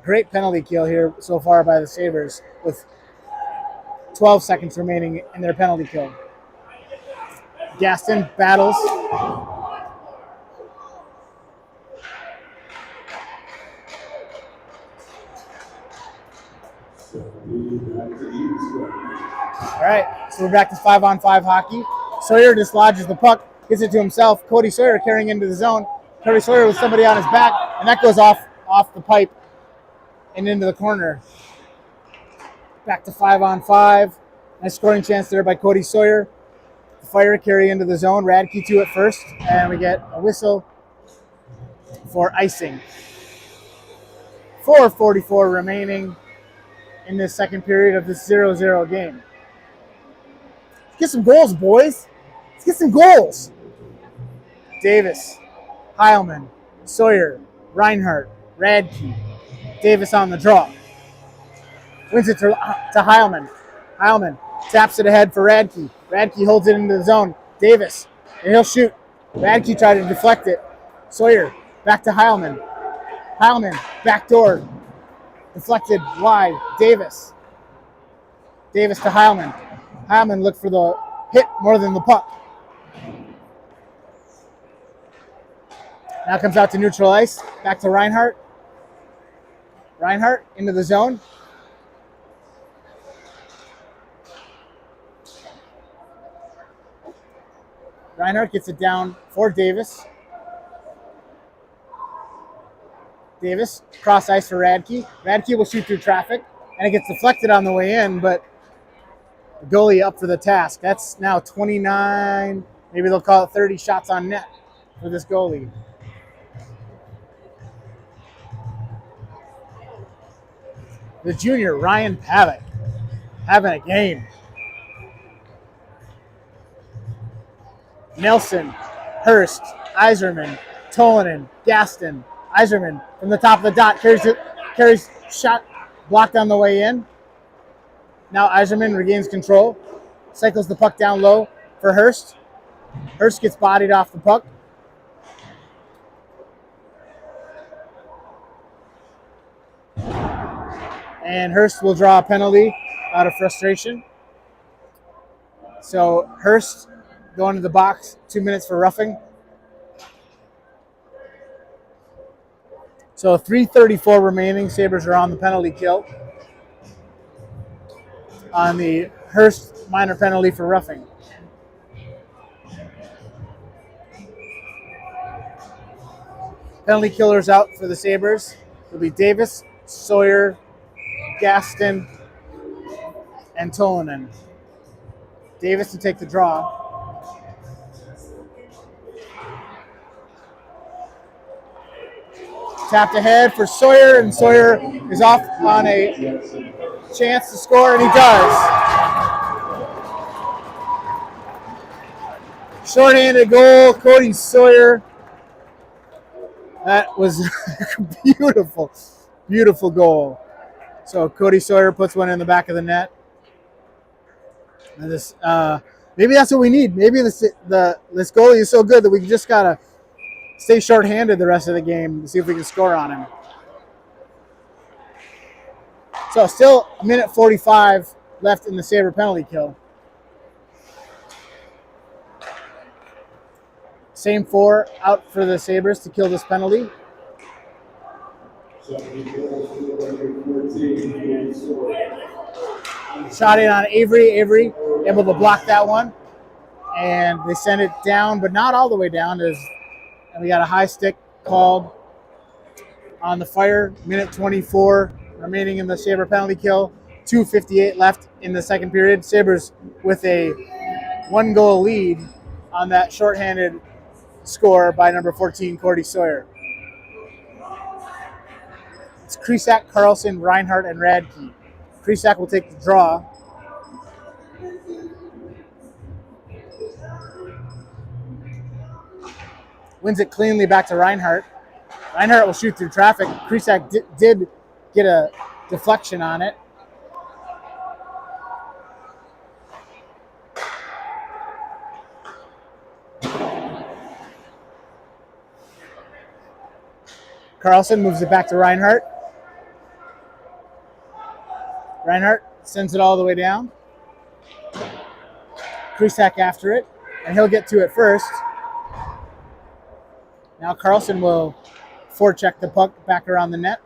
Great penalty kill here so far by the Sabres with 12 seconds remaining in their penalty kill. Gaston battles. All right, so we're back to 5-on-5 hockey. Sawyer dislodges the puck, gets it to himself. Cody Sawyer carrying into the zone. Cody Sawyer with somebody on his back, and that goes off the pipe and into the corner. Back to 5-on-5. Nice scoring chance there by Cody Sawyer. The Fire carry into the zone. Radke to it first, and we get a whistle for icing. 4:44 remaining in this second period of this 0-0 game. Let's get some goals, boys. Let's get some goals. Davis, Heilman, Sawyer, Reinhardt, Radke. Davis on the draw. Wins it to Heilman. Heilman taps it ahead for Radke. Radke holds it into the zone. Davis, and he'll shoot. Radke tried to deflect it. Sawyer, back to Heilman. Heilman, backdoor. Deflected wide. Davis. Davis to Heilman. Heilman looked for the hit more than the puck. Now comes out to neutral ice. Back to Reinhardt. Reinhardt into the zone. Reinhardt gets it down for Davis. Davis, cross ice for Radke. Radke will shoot through traffic, and it gets deflected on the way in, but the goalie up for the task. That's now 29, maybe they'll call it 30 shots on net for this goalie. The junior, Ryan Pavic, having a game. Nelson, Hurst, Iserman, Tolanen, Gaston, Iserman from the top of the dot carries shot blocked on the way in. Now Iserman regains control, cycles the puck down low for Hurst. Hurst gets bodied off the puck. And Hurst will draw a penalty out of frustration. So Hurst going to the box, 2 minutes for roughing. So 3:34 remaining. Sabres are on the penalty kill on the Hurst minor penalty for roughing. Penalty killers out for the Sabres will be Davis, Sawyer, Gaston, and Tolanen. Davis to take the draw. Tapped ahead for Sawyer, and Sawyer is off on a chance to score, and he does. Short-handed goal, Cody Sawyer. That was beautiful, beautiful goal. So Cody Sawyer puts one in the back of the net. And this, maybe that's what we need. Maybe this goalie is so good that we just gotta stay short-handed the rest of the game to see if we can score on him. So still a minute 45 left in the Sabre penalty kill. Same four out for the Sabres to kill this penalty. Shot in on Avery. Avery able to block that one. And they send it down, but not all the way down. And we got a high stick called on the Fire. Minute 24 remaining in the Sabre penalty kill. 2:58 left in the second period. Sabres with a 1-goal lead on that shorthanded score by number 14, Cody Sawyer. It's Krisak, Carlson, Reinhart, and Radke. Krisak will take the draw. Wins it cleanly back to Reinhart. Reinhart will shoot through traffic. Krisak did get a deflection on it. Carlson moves it back to Reinhart. Reinhart sends it all the way down. Krisak after it, and he'll get to it first. Now Carlson will forecheck the puck back around the net.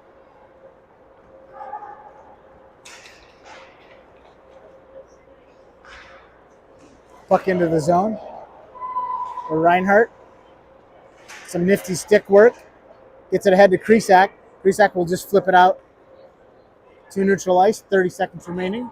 Puck into the zone for Reinhart. Some nifty stick work. Gets it ahead to Krisak. Krisak will just flip it out to neutral ice. 30 seconds remaining.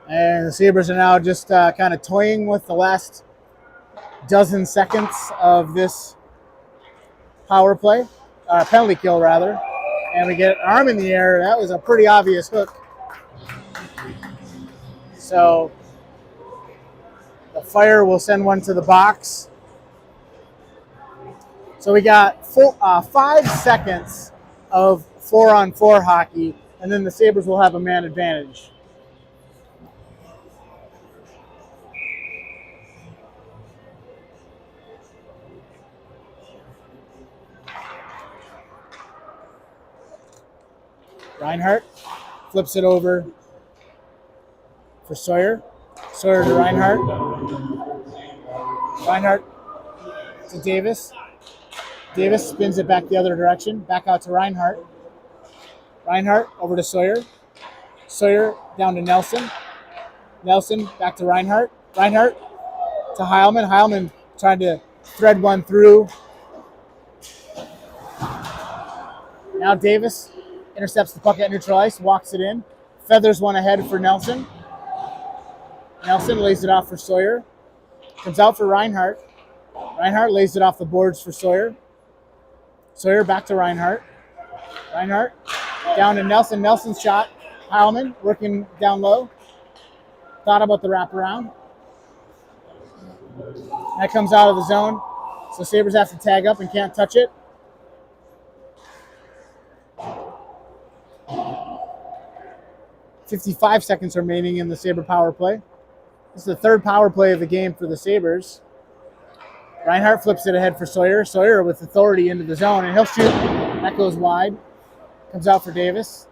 And the Sabres are now just kind of toying with the last dozen seconds of this power play, penalty kill rather. And we get an arm in the air. That was a pretty obvious hook. So the Fire will send one to the box. So we got 5 seconds of 4-on-4 hockey, and then the Sabres will have a man advantage. Reinhart flips it over for Sawyer. Sawyer to Reinhart. Reinhart to Davis. Davis spins it back the other direction. Back out to Reinhart. Reinhart over to Sawyer. Sawyer down to Nelson. Nelson back to Reinhart. Reinhart to Heilman. Heilman trying to thread one through. Now Davis intercepts the puck at neutral ice, walks it in, feathers one ahead for Nelson. Nelson lays it off for Sawyer. Comes out for Reinhart. Reinhardt lays it off the boards for Sawyer. Sawyer back to Reinhardt. Reinhardt down to Nelson. Nelson's shot. Heilman working down low. Thought about the wraparound. That comes out of the zone. So Sabres have to tag up and can't touch it. .55 seconds remaining in the Sabre power play. This is the third power play of the game for the Sabres. Reinhardt flips it ahead for Sawyer. Sawyer with authority into the zone, and he'll shoot. That goes wide. Comes out for Davis.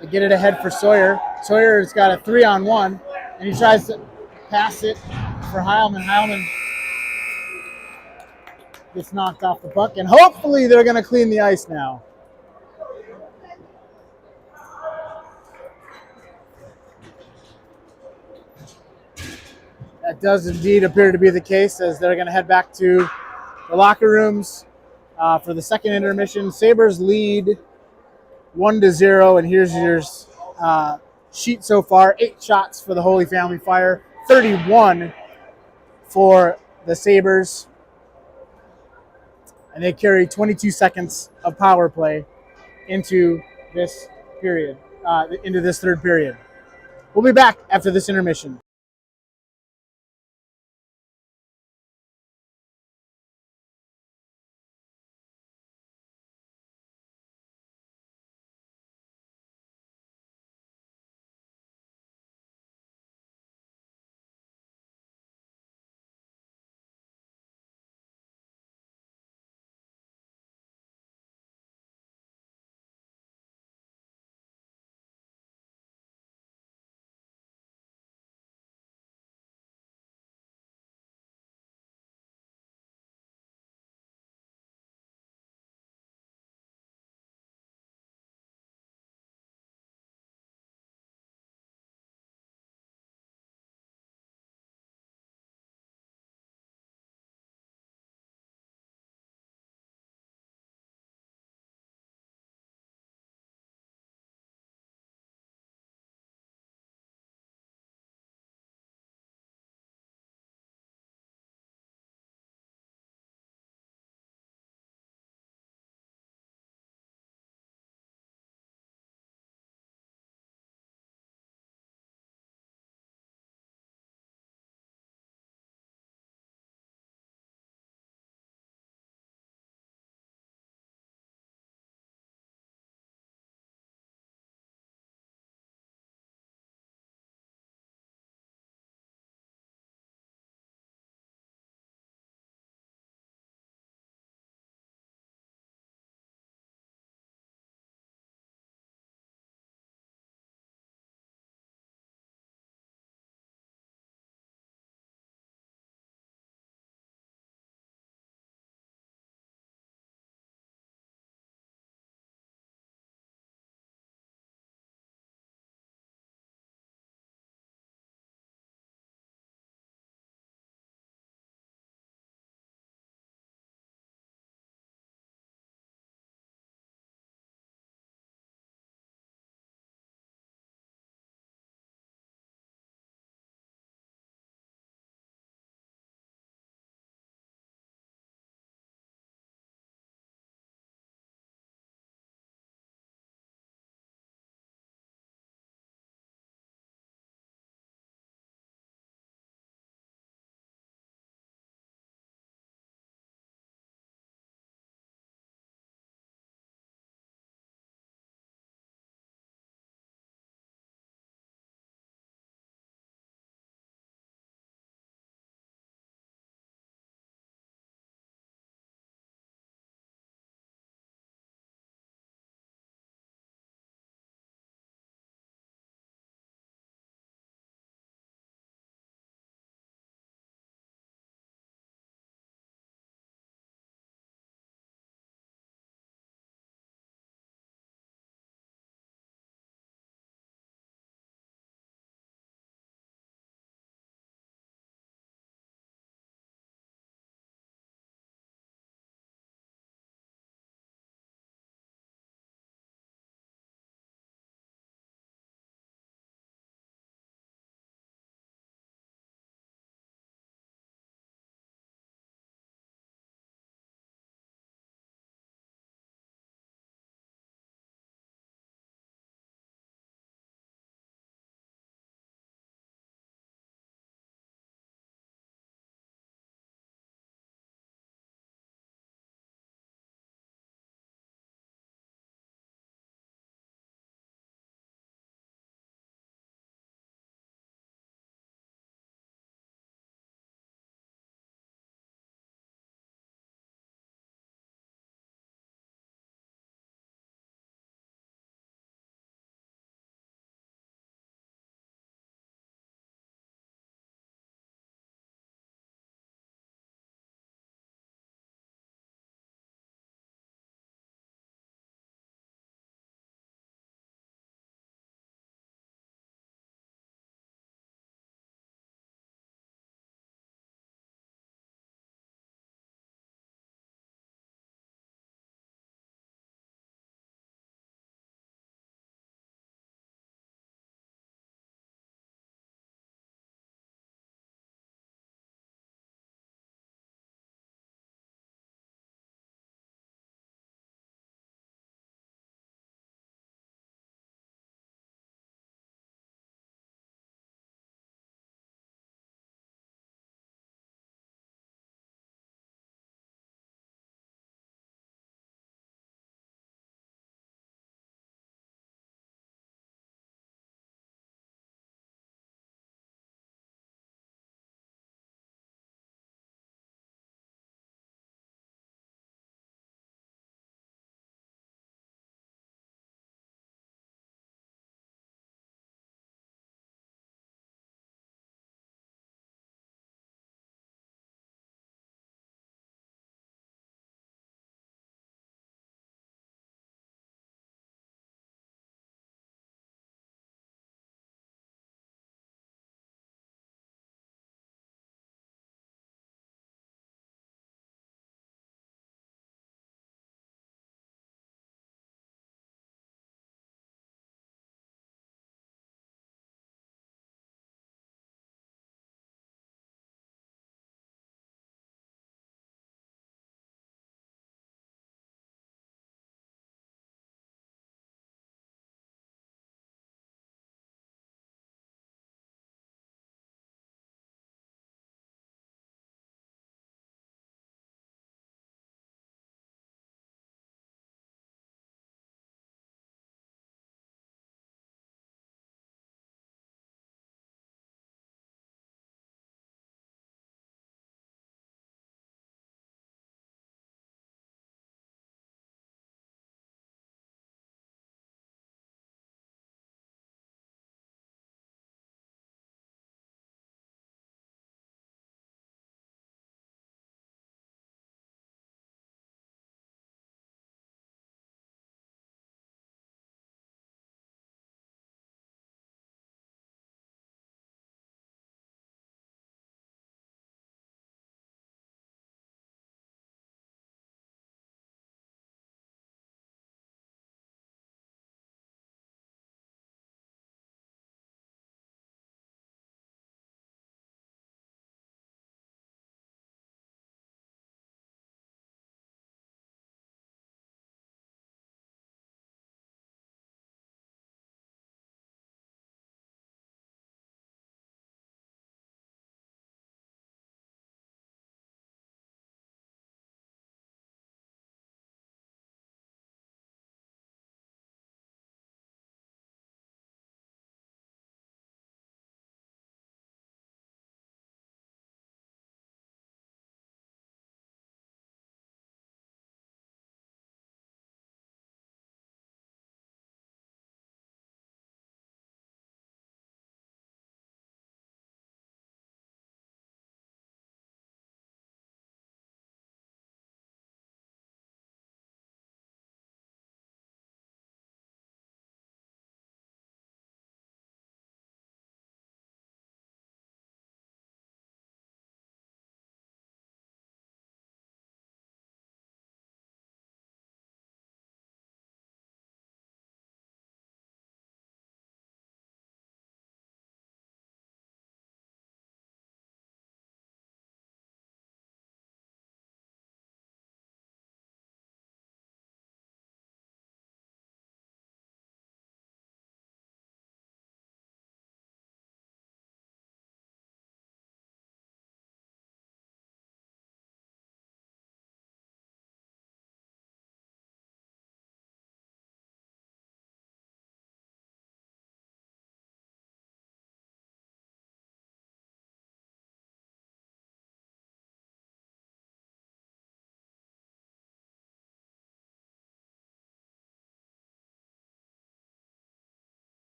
They get it ahead for Sawyer. Sawyer's got a 3-on-1, and he tries to pass it for Heilman. Heilman gets knocked off the puck, and hopefully they're going to clean the ice now. That does indeed appear to be the case, as they're going to head back to the locker rooms for the second intermission. Sabres lead 1-0, and here's your sheet so far. 8 shots for the Holy Family Fire, 31 for the Sabres, and they carry 22 seconds of power play into this period, into this third period. We'll be back after this intermission.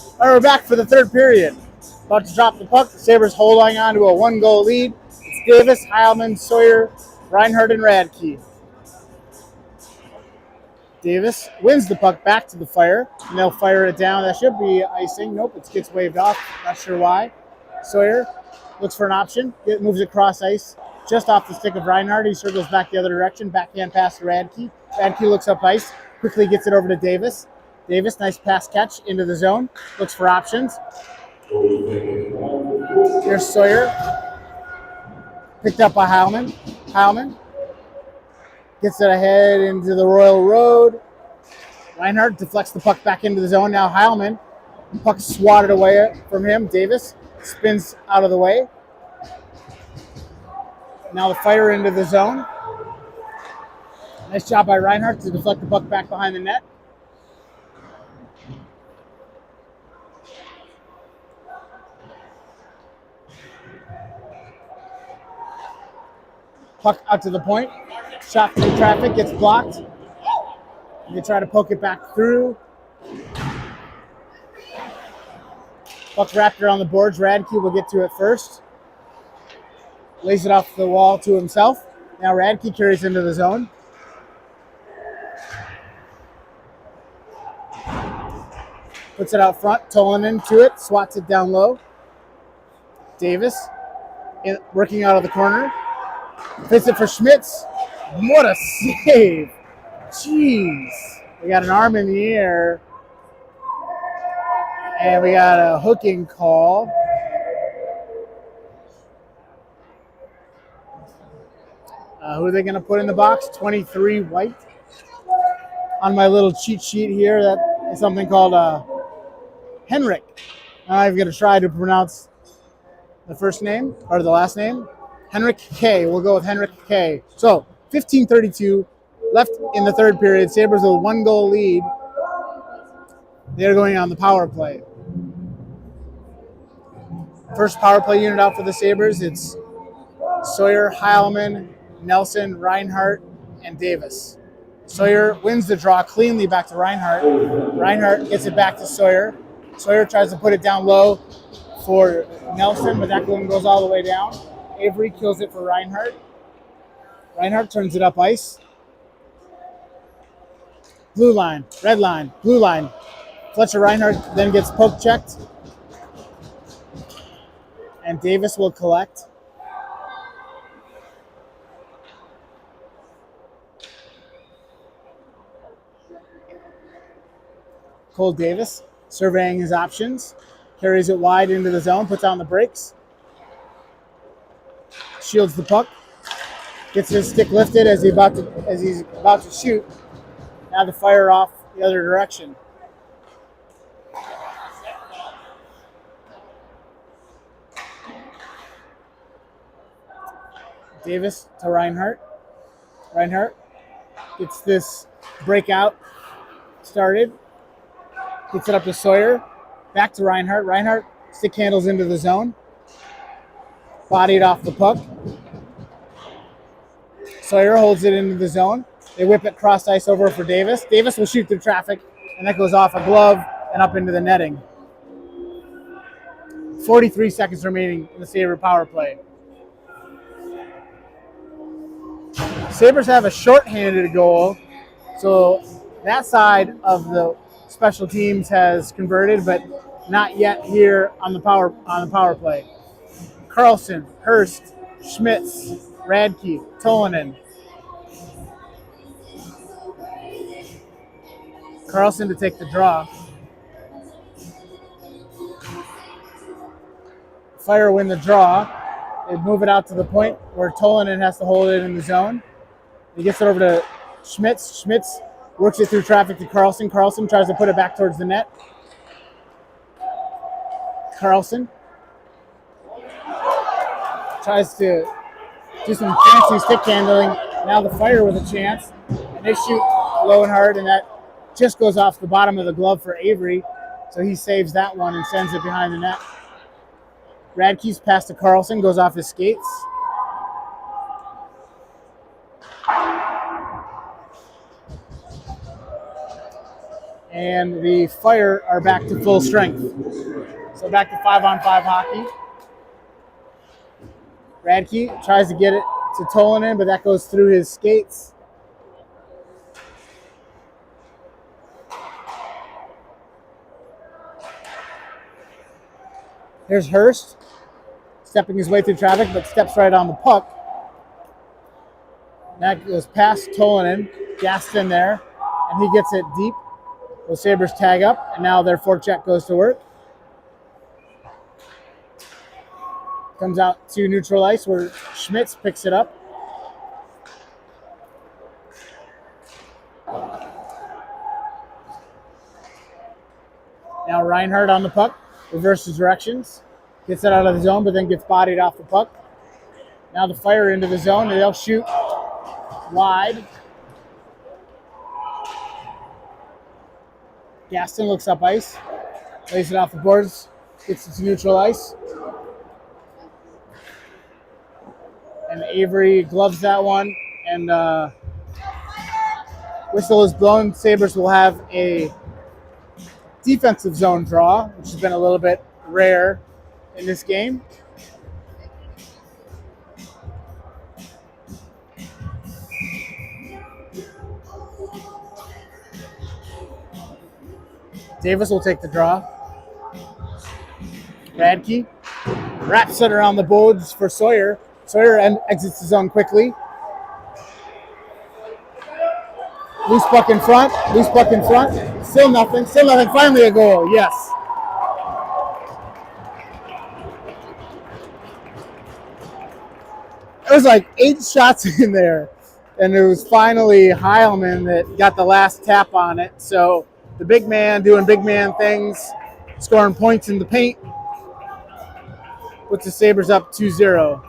All right, we're back for the third period. About to drop the puck. The Sabres holding on to a 1-goal lead. It's Davis, Heilman, Sawyer, Reinhardt, and Radke. Davis wins the puck back to the Fire, and they'll fire it down. That should be icing. Nope, it gets waved off. Not sure why. Sawyer looks for an option. It moves across ice just off the stick of Reinhardt. He circles back the other direction. Backhand pass to Radke. Radke looks up ice. Quickly gets it over to Davis. Davis, nice pass catch into the zone. Looks for options. Here's Sawyer. Picked up by Heilman. Heilman gets it ahead into the Royal Road. Reinhardt deflects the puck back into the zone. Now Heilman. Puck swatted away from him. Davis spins out of the way. Now the Fire into the zone. Nice job by Reinhardt to deflect the puck back behind the net. Puck out to the point. Shot through traffic, gets blocked. They try to poke it back through. Puck wrapped around the boards. Radke will get to it first. Lays it off the wall to himself. Now Radke carries into the zone. Puts it out front. Tolinen to it. Swats it down low. Davis working out of the corner. Fits it for Schmitz. What a save. Jeez. We got an arm in the air. And we got a hooking call. Who are they going to put in the box? 23 White. On my little cheat sheet here, that is something called Henrik. I'm going to try to pronounce the first name, or the last name. Henrik K. We'll go with Henrik K. So, 15:32 left in the third period. Sabres with a 1-goal lead. They're going on the power play. First power play unit out for the Sabres. It's Sawyer, Heilman, Nelson, Reinhardt, and Davis. Sawyer wins the draw cleanly back to Reinhardt. Reinhardt gets it back to Sawyer. Sawyer tries to put it down low for Nelson, but that one goes all the way down. Avery kills it for Reinhardt. Reinhardt turns it up ice. Blue line, red line, blue line. Fletcher Reinhardt then gets poke checked. And Davis will collect. Cole Davis surveying his options. Carries it wide into the zone, puts on the brakes. Shields the puck. Gets his stick lifted as he's about to shoot. Now the Fire off the other direction. Davis to Reinhardt. Reinhardt gets this breakout started. Gets it up to Sawyer. Back to Reinhardt. Reinhardt stick handles into the zone. Bodied off the puck. Sawyer holds it into the zone. They whip it cross ice over for Davis. Davis will shoot through traffic, and that goes off a glove and up into the netting. 43 seconds remaining in the Sabre power play. Sabres have a shorthanded goal, so that side of the special teams has converted, but not yet here on the power play. Carlson, Hurst, Schmitz, Radke, Tolinen. Carlson to take the draw. Fire win the draw. They move it out to the point where Tolinen has to hold it in the zone. He gets it over to Schmitz. Schmitz works it through traffic to Carlson. Carlson tries to put it back towards the net. Carlson tries to do some fancy stick handling. Now the Fire with a chance. And they shoot low and hard, and that just goes off the bottom of the glove for Avery. So he saves that one and sends it behind the net. Radke's pass to Carlson goes off his skates. and the Fire are back to full strength. So back to 5-on-5 hockey. Radke tries to get it to Tolanen, but that goes through his skates. Here's Hurst, stepping his way through traffic, but steps right on the puck. That goes past Tolanen, Gaston there, and he gets it deep. The Sabres tag up, and now their forecheck goes to work. Comes out to neutral ice where Schmitz picks it up. Now Reinhardt on the puck, reverses directions, gets it out of the zone, but then gets bodied off the puck. Now the Fire into the zone, and they'll shoot wide. Gaston looks up ice, lays it off the boards, gets it to neutral ice. And Avery gloves that one, and whistle is blown. Sabres will have a defensive zone draw, which has been a little bit rare in this game. Davis will take the draw. Radke wraps it around the boards for Sawyer. Sawyer exits the zone quickly. Loose puck in front. Still nothing. Finally a goal. Yes. It was like 8 shots in there, and it was finally Heilman that got the last tap on it. So the big man doing big man things, scoring points in the paint, puts the Sabres up 2-0.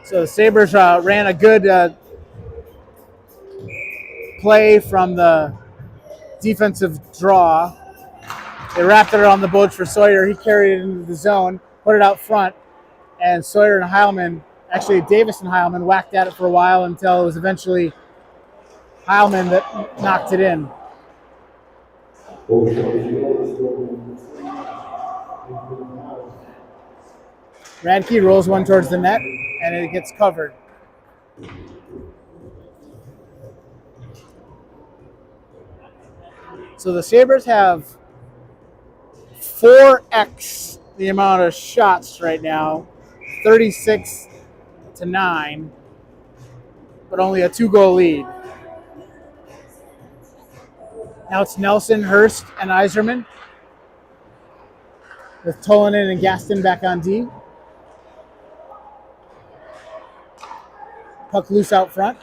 So the Sabres ran a good play from the defensive draw. They wrapped it around the boards for Sawyer. He carried it into the zone, put it out front, and Sawyer and Heilman, actually Davis and Heilman, whacked at it for a while until it was eventually Heilman that knocked it in. Radke rolls one towards the net, and it gets covered. So the Sabres have 4x the amount of shots right now, 36-9, but only a 2-goal lead. Now it's Nelson, Hurst, and Yzerman, with Tolanen and Gaston back on D. Puck loose out front.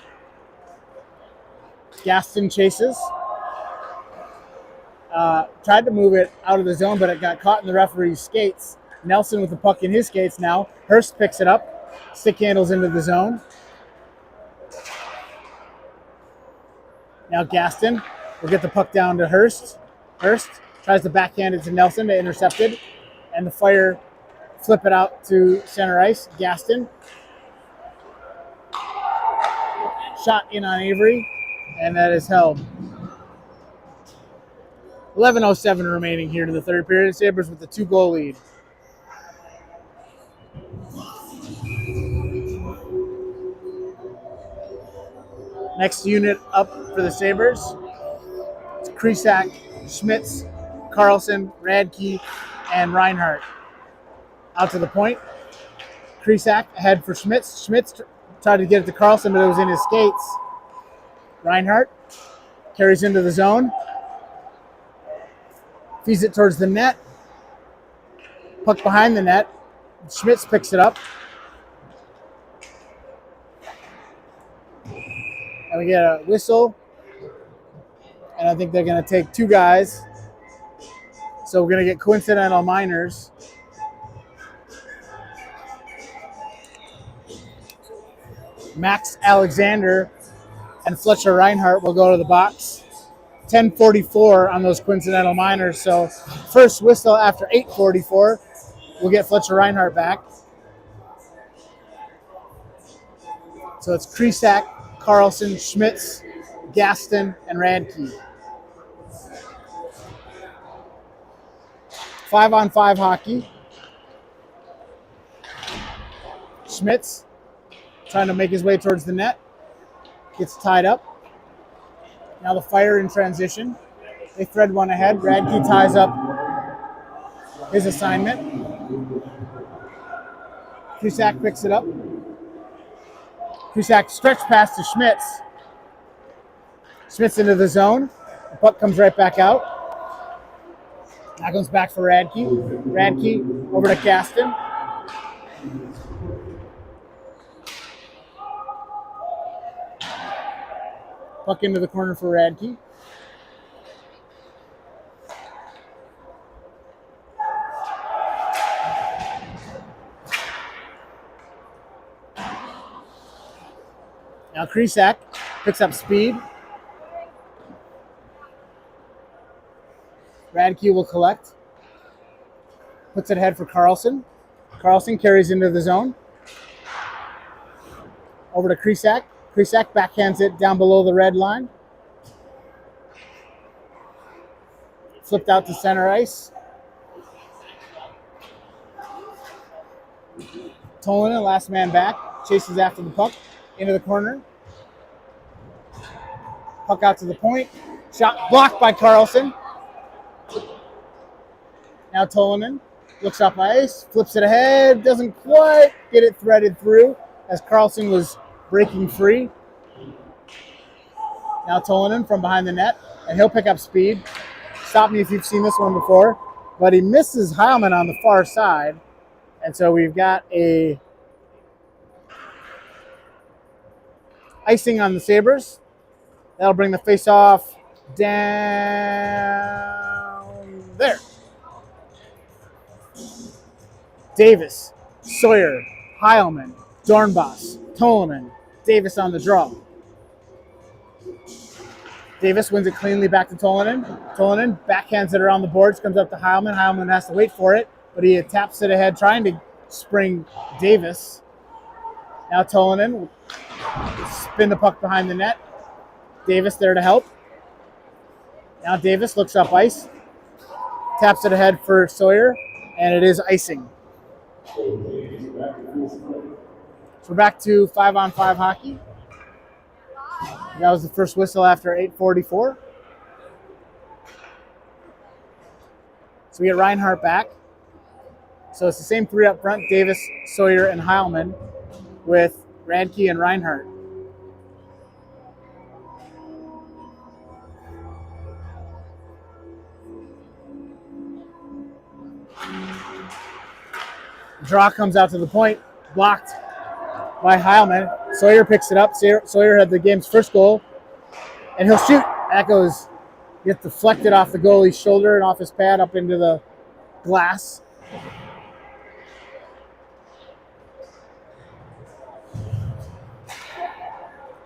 Gaston chases. Tried to move it out of the zone, but it got caught in the referee's skates. Nelson with the puck in his skates now. Hurst picks it up. Stick handles into the zone. Now Gaston will get the puck down to Hurst. Hurst tries to backhand it to Nelson to intercept it. And the Fire flip it out to center ice. Gaston. Shot in on Avery, and that is held. 11:07 remaining here to the third period. Sabres with the 2-goal lead. Next unit up for the Sabres. It's Krisak, Schmitz, Carlson, Radke, and Reinhardt. Out to the point. Krisak ahead for Schmitz. Schmitz tried to get it to Carlson, but it was in his skates. Reinhardt carries into the zone. Feeds it towards the net. Puck behind the net. Schmitz picks it up. And we get a whistle. And I think they're going to take 2 guys. So we're going to get coincidental minors. Max Alexander and Fletcher Reinhardt will go to the box. 10:44 on those coincidental minors. So first whistle after 8:44, we'll get Fletcher Reinhardt back. So it's Krisak, Carlson, Schmitz, Gaston, and Radke. 5-on-5 hockey. Schmitz trying to make his way towards the net. Gets tied up. Now the Fire in transition. They thread one ahead. Radke ties up his assignment. Cusack picks it up. Cusack stretch pass to Schmitz. Schmitz into the zone. The puck comes right back out. Now comes back for Radke. Radke over to Gaston. Puck into the corner for Radke. Now Krisak picks up speed. Radke will collect. Puts it ahead for Carlson. Carlson carries into the zone. Over to Krisak. Krisak backhands it down below the red line. Flipped out to center ice. Tolanen, last man back, chases after the puck. Into the corner. Puck out to the point. Shot blocked by Carlson. Now Tolanen looks up ice, flips it ahead, doesn't quite get it threaded through as Carlson was breaking free. Now Tolanen from behind the net, and he'll pick up speed. Stop me if you've seen this one before, but he misses Heilman on the far side, and so we've got a icing on the Sabres. That'll bring the face-off down there. Davis, Sawyer, Heilman, Dornbos, Tolanen, Davis on the draw. Davis wins it cleanly back to Tolanen. Tolanen backhands it around the boards, comes up to Heilman. Heilman has to wait for it, but he taps it ahead, trying to spring Davis. Now Tolanen will spin the puck behind the net. Davis there to help. Now Davis looks up ice, taps it ahead for Sawyer, and it is icing. So we're back to 5-on-5 hockey. That was the first whistle after 8:44. So we get Reinhart back. So it's the same three up front, Davis, Sawyer, and Heilman, with Radke and Reinhart. Draw comes out to the point, blocked by Heilman. Sawyer picks it up. Sawyer had the game's first goal, and he'll shoot. That goes, gets deflected off the goalie's shoulder and off his pad up into the glass.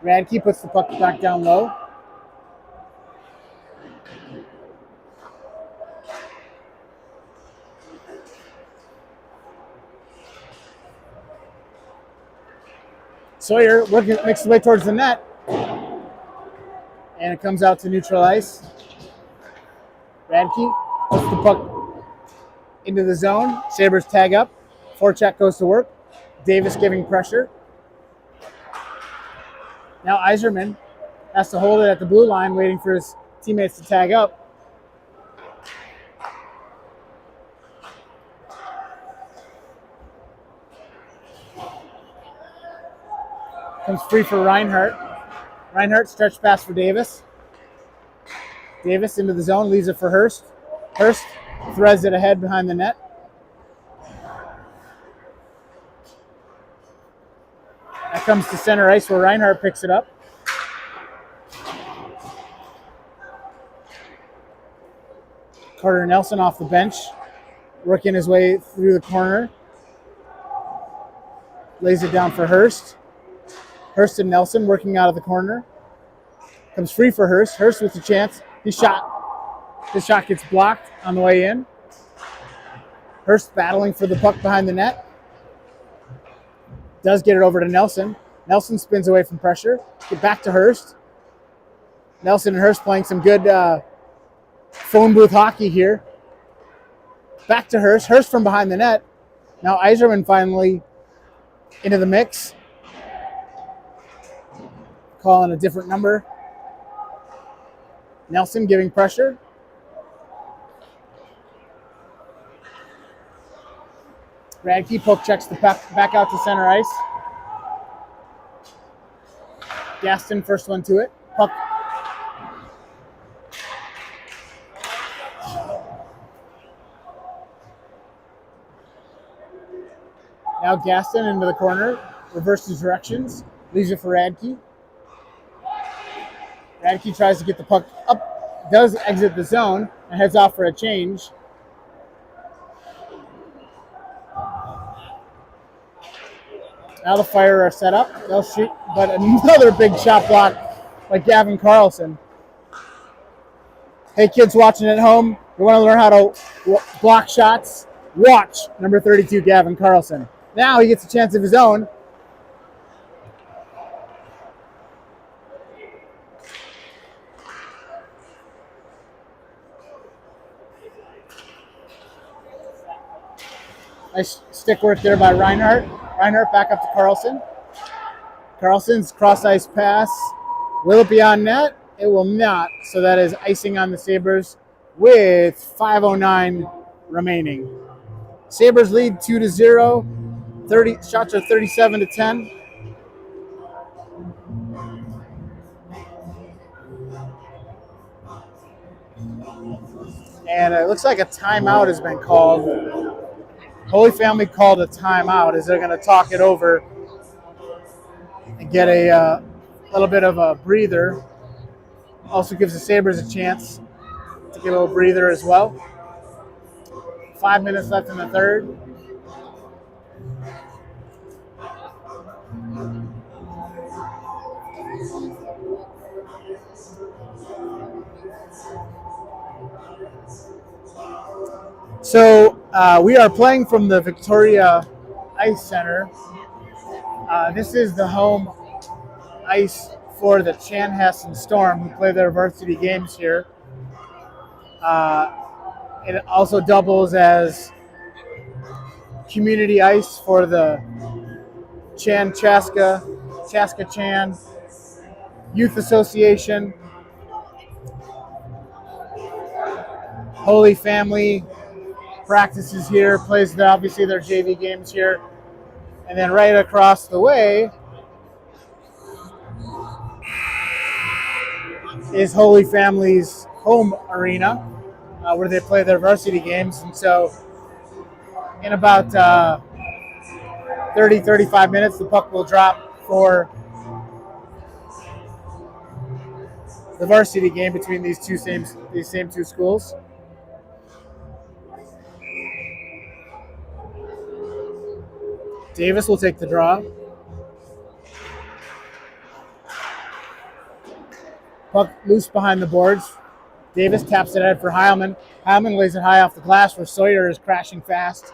Radke puts the puck back down low. Sawyer makes his way towards the net. And it comes out to neutral ice. Radke puts the puck into the zone. Sabres tag up. Forecheck goes to work. Davis giving pressure. Now Yzerman has to hold it at the blue line, waiting for his teammates to tag up. Comes free for Reinhart. Reinhart stretch pass for Davis. Davis into the zone, leaves it for Hurst. Hurst threads it ahead behind the net. That comes to center ice where Reinhart picks it up. Carter Nelson off the bench, working his way through the corner. Lays it down for Hurst. Hurst and Nelson working out of the corner. Comes free for Hurst. Hurst with the chance. His shot gets blocked on the way in. Hurst battling for the puck behind the net. Does get it over to Nelson. Nelson spins away from pressure. Get back to Hurst. Nelson and Hurst playing some good phone booth hockey here. Back to Hurst. Hurst from behind the net. Now Iserman finally into the mix. Calling a different number. Nelson giving pressure. Radke poke checks the puck back out to center ice. Gaston first one to it. Puck. Now Gaston into the corner. Reverses directions. Leaves it for Radke. Radke tries to get the puck up. Does exit the zone and heads off for a change. Now the Fire are set up. They'll shoot, but another big shot block by Gavin Carlson. Hey, kids watching at home, you want to learn how to block shots? Watch number 32, Gavin Carlson. Now he gets a chance of his own. Nice stick work there by Reinhardt. Reinhardt back up to Carlson. Carlson's cross-ice pass. Will it be on net? It will not. So that is icing on the Sabres with 5:09 remaining. Sabres lead 2-0. 30 shots are 37-10. And it looks like a timeout has been called. Holy Family called a timeout as they're going to talk it over and get a little bit of a breather. Also gives the Sabres a chance to get a little breather as well. 5 minutes left in the third. So we are playing from the Victoria Ice Center. This is the home ice for the Chanhassen Storm, who play their varsity games here. It also doubles as community ice for the Chaska Chan Youth Association. Holy Family practices here, plays obviously their JV games here. And then right across the way is Holy Family's home arena where they play their varsity games. And so in about 30-35 minutes, the puck will drop for the varsity game between these same two schools. Davis will take the draw. Puck loose behind the boards. Davis taps it ahead for Heilman. Heilman lays it high off the glass where Sawyer is crashing fast.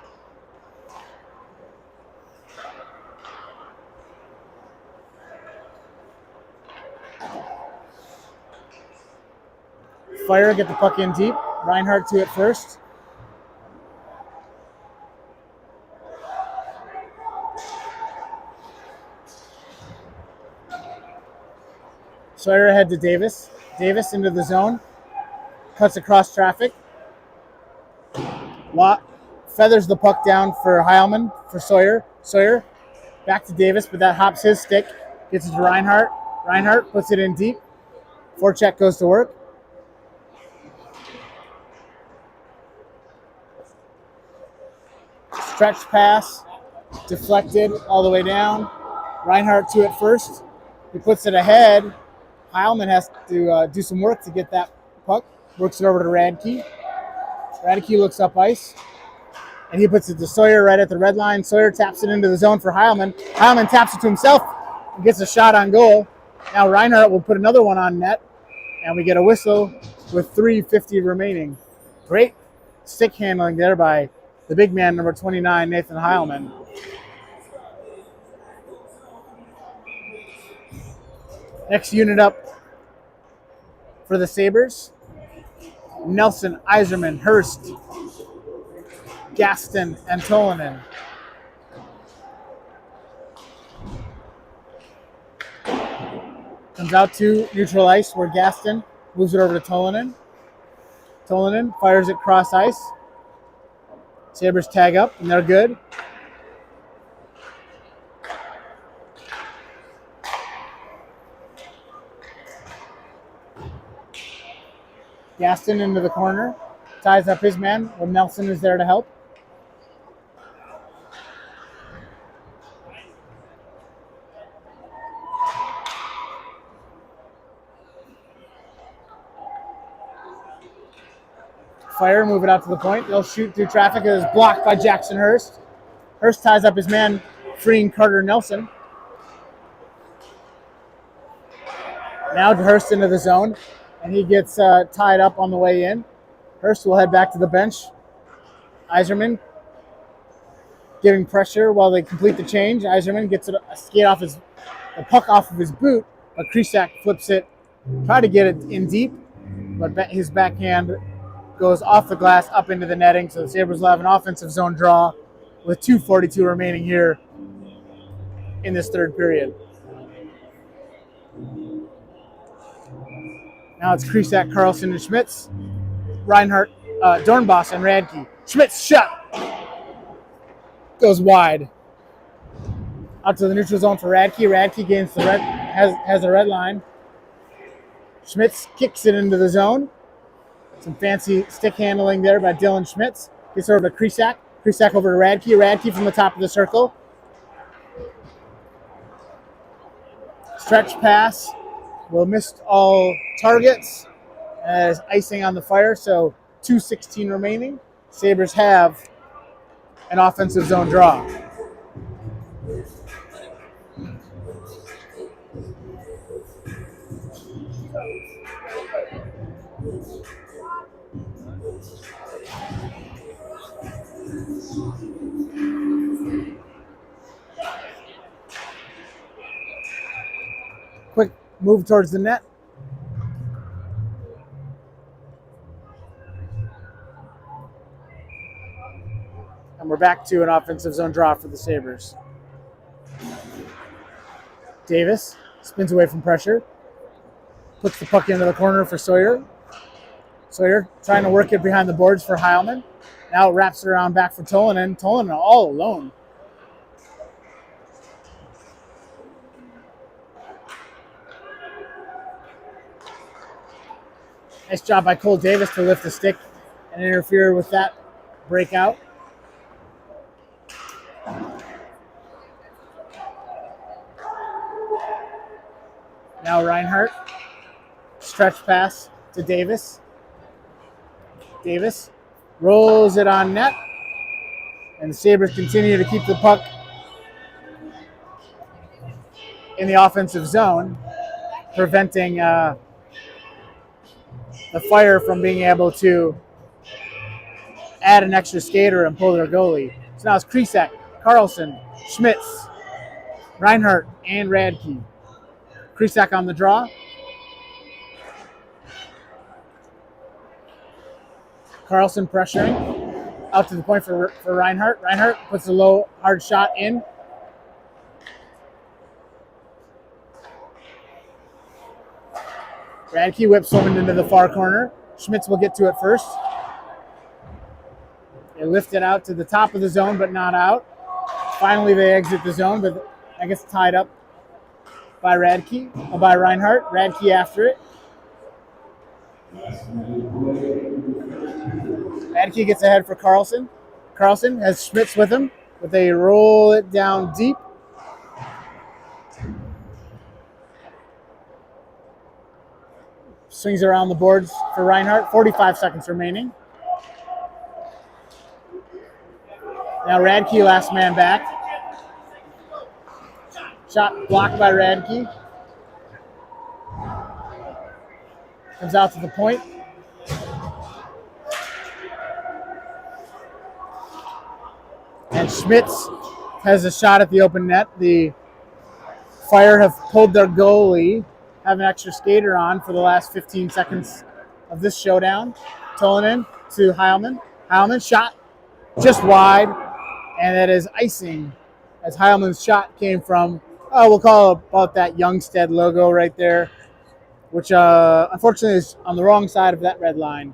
Fire get the puck in deep. Reinhardt to it first. Sawyer ahead to Davis. Davis into the zone. Cuts across traffic. Feathers the puck down for Heilman, for Sawyer. Sawyer back to Davis, but that hops his stick. Gets it to Reinhardt. Reinhardt puts it in deep. Forecheck goes to work. Stretch pass. Deflected all the way down. Reinhardt to it first. He puts it ahead. Heilman has to do some work to get that puck. Works it over to Radke. Radke looks up ice. And he puts it to Sawyer right at the red line. Sawyer taps it into the zone for Heilman. Heilman taps it to himself and gets a shot on goal. Now Reinhardt will put another one on net. And we get a whistle with 3:50 remaining. Great stick handling there by the big man, number 29, Nathan Heilman. Next unit up For the Sabers, Nelson, Iserman, Hurst, Gaston, and Tolanen. Comes out to neutral ice where Gaston moves it over to Tolanen. Tolanen fires it cross ice. Sabres tag up, and they're good. Gaston into the corner. Ties up his man when Nelson is there to help. Fire, move it out to the point. They'll shoot through traffic. It is blocked by Jackson Hurst. Hurst ties up his man, freeing Carter Nelson. Now Hurst into the zone, and he gets tied up on the way in. Hurst will head back to the bench. Iserman giving pressure while they complete the change. Iserman gets a skate off the puck off of his boot, but Krisak flips it, try to get it in deep, but his backhand goes off the glass up into the netting, so the Sabres will have an offensive zone draw with 2:42 remaining here in this third period. Now it's Krisak, Carlson, and Schmitz. Reinhardt, Dornbos, and Radke. Schmitz shot. Goes wide. Out to the neutral zone for Radke. Radke gains the red, has a red line. Schmitz kicks it into the zone. Some fancy stick handling there by Dylan Schmitz. Gets over to Krisak. Krisak over to Radke. Radke from the top of the circle. Stretch pass. Will miss all targets as icing on the fire, so 2:16 remaining. Sabres have an offensive zone draw. Quick move towards the net. And we're back to an offensive zone draw for the Sabres. Davis spins away from pressure. Puts the puck into the corner for Sawyer. Sawyer trying to work it behind the boards for Heilman. Now wraps it around back for Tolanen. Tolanen all alone. Nice job by Cole Davis to lift the stick and interfere with that breakout. Now Reinhardt. Stretch pass to Davis. Davis rolls it on net. And the Sabres continue to keep the puck in the offensive zone, preventing the Fire from being able to add an extra skater and pull their goalie. So now it's Krisak, Carlson, Schmitz, Reinhardt, and Radke. Krisak on the draw. Carlson pressuring. Out to the point for Reinhardt. Reinhardt puts a low, hard shot in. Radke whips someone into the far corner. Schmitz will get to it first. They lift it out to the top of the zone, but not out. Finally, they exit the zone, but I guess tied up by by Reinhardt. Radke after it. Radke gets ahead for Carlson. Carlson has Schmitz with him, but they roll it down deep. Swings around the boards for Reinhardt. 45 seconds remaining. Now Radke, last man back. Shot blocked by Radke. Comes out to the point. And Schmitz has a shot at the open net. The Fire have pulled their goalie have an extra skater on for the last 15 seconds of this showdown. Tolonen to Heilman. Heilman shot just wide, and that is icing as Heilman's shot came from, we'll call it about that Youngstead logo right there, which unfortunately is on the wrong side of that red line.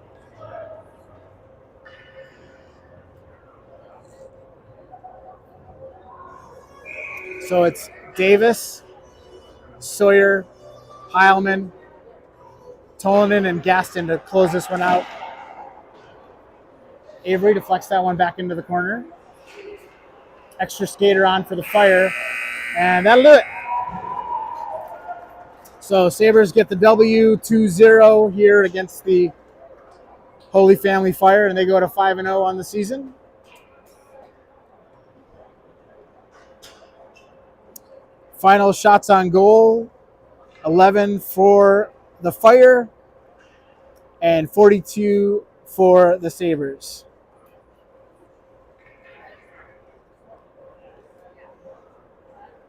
So it's Davis, Sawyer, Heilman, Tolonen, and Gaston to close this one out. Avery deflects that one back into the corner. Extra skater on for the Fire, and that'll do it. So Sabres get the W 2-0 here against the Holy Family Fire, and they go to 5-0 on the season. Final shots on goal, 11 for the Fire and 42 for the Sabres.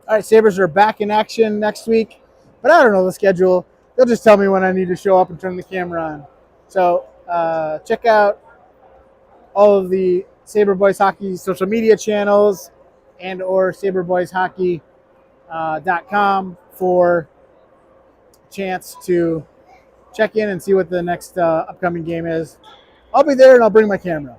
All right, Sabres are back in action next week, but I don't know the schedule. They'll just tell me when I need to show up and turn the camera on. So check out all of the Sabre Boys Hockey social media channels and or sabreboyshockey.com for a chance to check in and see what the next upcoming game is. I'll be there and I'll bring my camera.